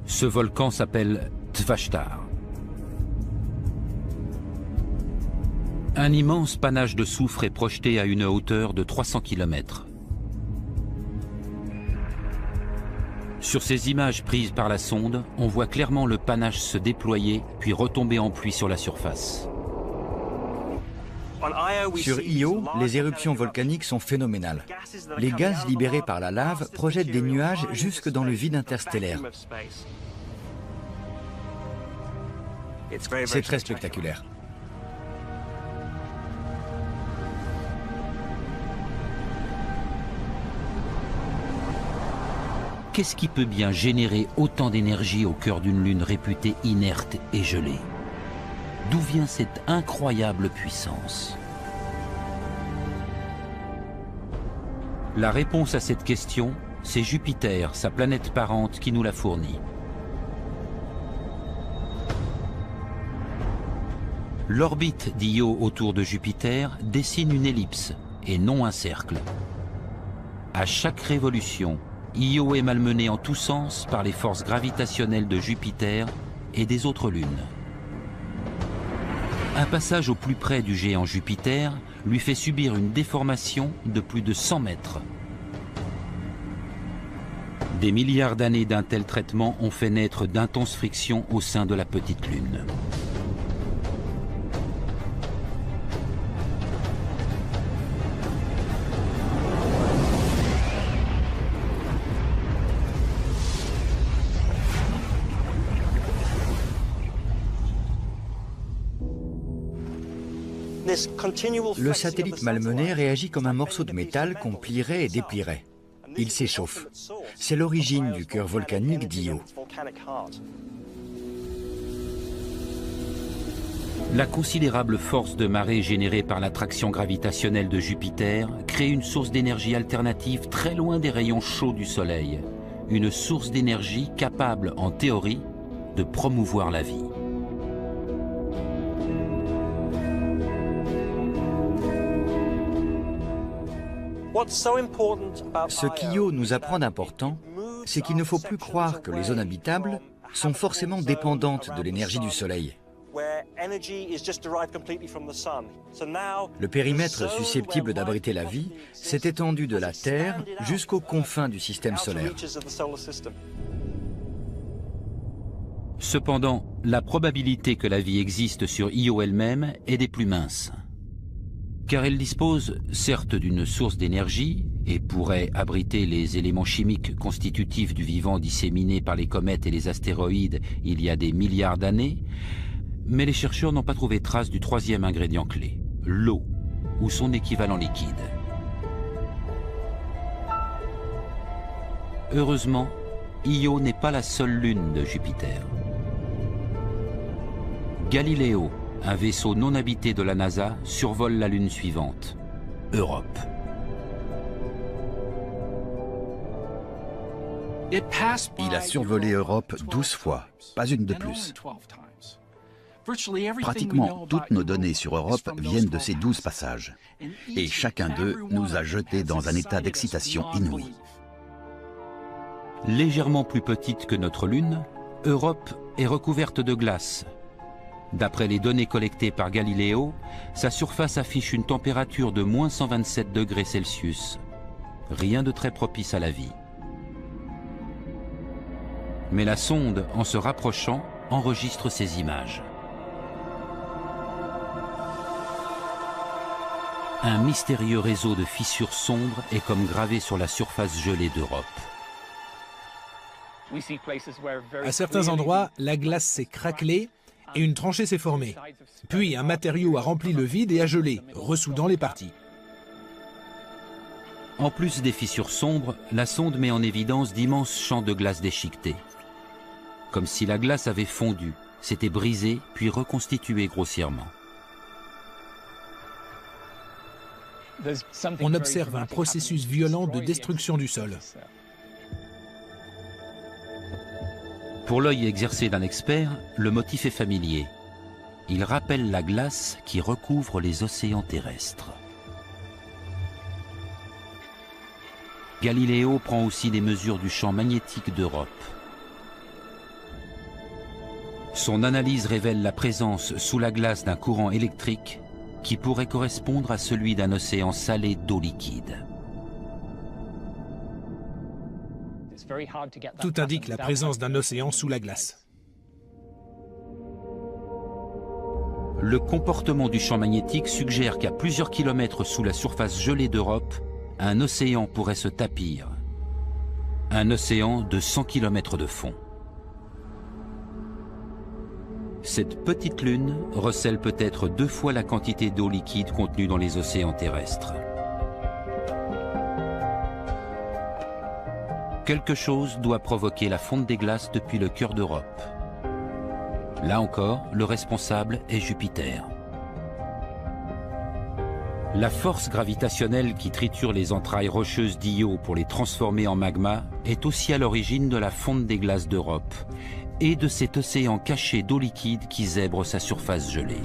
Ce volcan s'appelle Tvashtar. Un immense panache de soufre est projeté à une hauteur de 300 km. Sur ces images prises par la sonde, on voit clairement le panache se déployer puis retomber en pluie sur la surface. Sur Io, les éruptions volcaniques sont phénoménales. Les gaz libérés par la lave projettent des nuages jusque dans le vide interstellaire. C'est très spectaculaire. Qu'est-ce qui peut bien générer autant d'énergie au cœur d'une lune réputée inerte et gelée? D'où vient cette incroyable puissance? La réponse à cette question, c'est Jupiter, sa planète parente, qui nous la fournit. L'orbite d'Io autour de Jupiter dessine une ellipse et non un cercle. À chaque révolution, Io est malmenée en tous sens par les forces gravitationnelles de Jupiter et des autres lunes. Un passage au plus près du géant Jupiter lui fait subir une déformation de plus de 100 mètres. Des milliards d'années d'un tel traitement ont fait naître d'intenses frictions au sein de la petite lune. Le satellite malmené réagit comme un morceau de métal qu'on plierait et déplierait. Il s'échauffe. C'est l'origine du cœur volcanique d'Io. La considérable force de marée générée par l'attraction gravitationnelle de Jupiter crée une source d'énergie alternative très loin des rayons chauds du Soleil. Une source d'énergie capable, en théorie, de promouvoir la vie. Ce qu'Io nous apprend d'important, c'est qu'il ne faut plus croire que les zones habitables sont forcément dépendantes de l'énergie du Soleil. Le périmètre susceptible d'abriter la vie s'est étendu de la Terre jusqu'aux confins du système solaire. Cependant, la probabilité que la vie existe sur Io elle-même est des plus minces. Car elle dispose certes d'une source d'énergie et pourrait abriter les éléments chimiques constitutifs du vivant disséminés par les comètes et les astéroïdes il y a des milliards d'années, mais les chercheurs n'ont pas trouvé trace du troisième ingrédient clé, l'eau, ou son équivalent liquide. Heureusement, Io n'est pas la seule lune de Jupiter. Galileo, un vaisseau non habité de la NASA, survole la lune suivante, Europe. Il a survolé Europe 12 fois, pas une de plus. Pratiquement toutes nos données sur Europe viennent de ces 12 passages. Et chacun d'eux nous a jetés dans un état d'excitation inouïe. Légèrement plus petite que notre Lune, Europe est recouverte de glace. D'après les données collectées par Galileo, sa surface affiche une température de moins 127 degrés Celsius. Rien de très propice à la vie. Mais la sonde, en se rapprochant, enregistre ces images. Un mystérieux réseau de fissures sombres est comme gravé sur la surface gelée d'Europe. À certains endroits, la glace s'est craquelée et une tranchée s'est formée. Puis un matériau a rempli le vide et a gelé, ressoudant les parties. En plus des fissures sombres, la sonde met en évidence d'immenses champs de glace déchiquetés. Comme si la glace avait fondu, s'était brisée puis reconstituée grossièrement. On observe un processus violent de destruction du sol. Pour l'œil exercé d'un expert, le motif est familier. Il rappelle la glace qui recouvre les océans terrestres. Galiléo prend aussi des mesures du champ magnétique d'Europe. Son analyse révèle la présence sous la glace d'un courant électrique qui pourrait correspondre à celui d'un océan salé d'eau liquide. Tout indique la présence d'un océan sous la glace. Le comportement du champ magnétique suggère qu'à plusieurs kilomètres sous la surface gelée d'Europe, un océan pourrait se tapir. Un océan de 100 km de fond. Cette petite lune recèle peut-être 2 fois la quantité d'eau liquide contenue dans les océans terrestres. Quelque chose doit provoquer la fonte des glaces depuis le cœur d'Europe. Là encore, le responsable est Jupiter. La force gravitationnelle qui triture les entrailles rocheuses d'Io pour les transformer en magma est aussi à l'origine de la fonte des glaces d'Europe et de cet océan caché d'eau liquide qui zèbre sa surface gelée.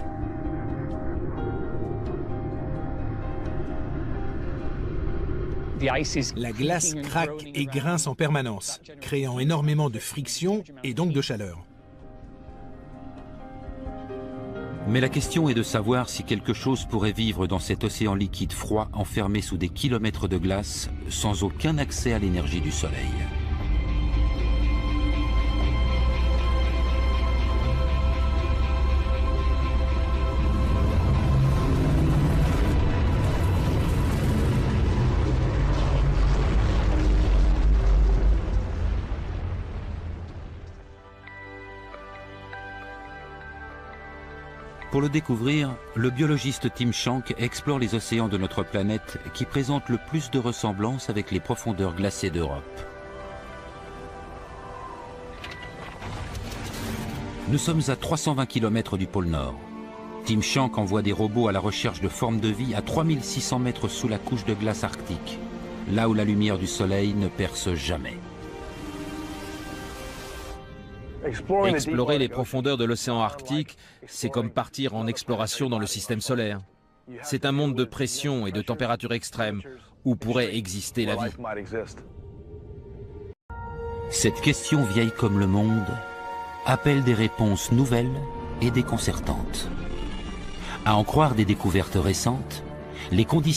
La glace craque et grince en permanence, créant énormément de friction et donc de chaleur. Mais la question est de savoir si quelque chose pourrait vivre dans cet océan liquide froid enfermé sous des kilomètres de glace sans aucun accès à l'énergie du soleil. Pour le découvrir, le biologiste Tim Shank explore les océans de notre planète qui présentent le plus de ressemblances avec les profondeurs glacées d'Europe. Nous sommes à 320 km du pôle Nord. Tim Shank envoie des robots à la recherche de formes de vie à 3600 mètres sous la couche de glace arctique, là où la lumière du soleil ne perce jamais. Explorer les profondeurs de l'océan Arctique, c'est comme partir en exploration dans le système solaire. C'est un monde de pression et de température extrême où pourrait exister la vie. Cette question vieille comme le monde appelle des réponses nouvelles et déconcertantes. À en croire des découvertes récentes, les conditions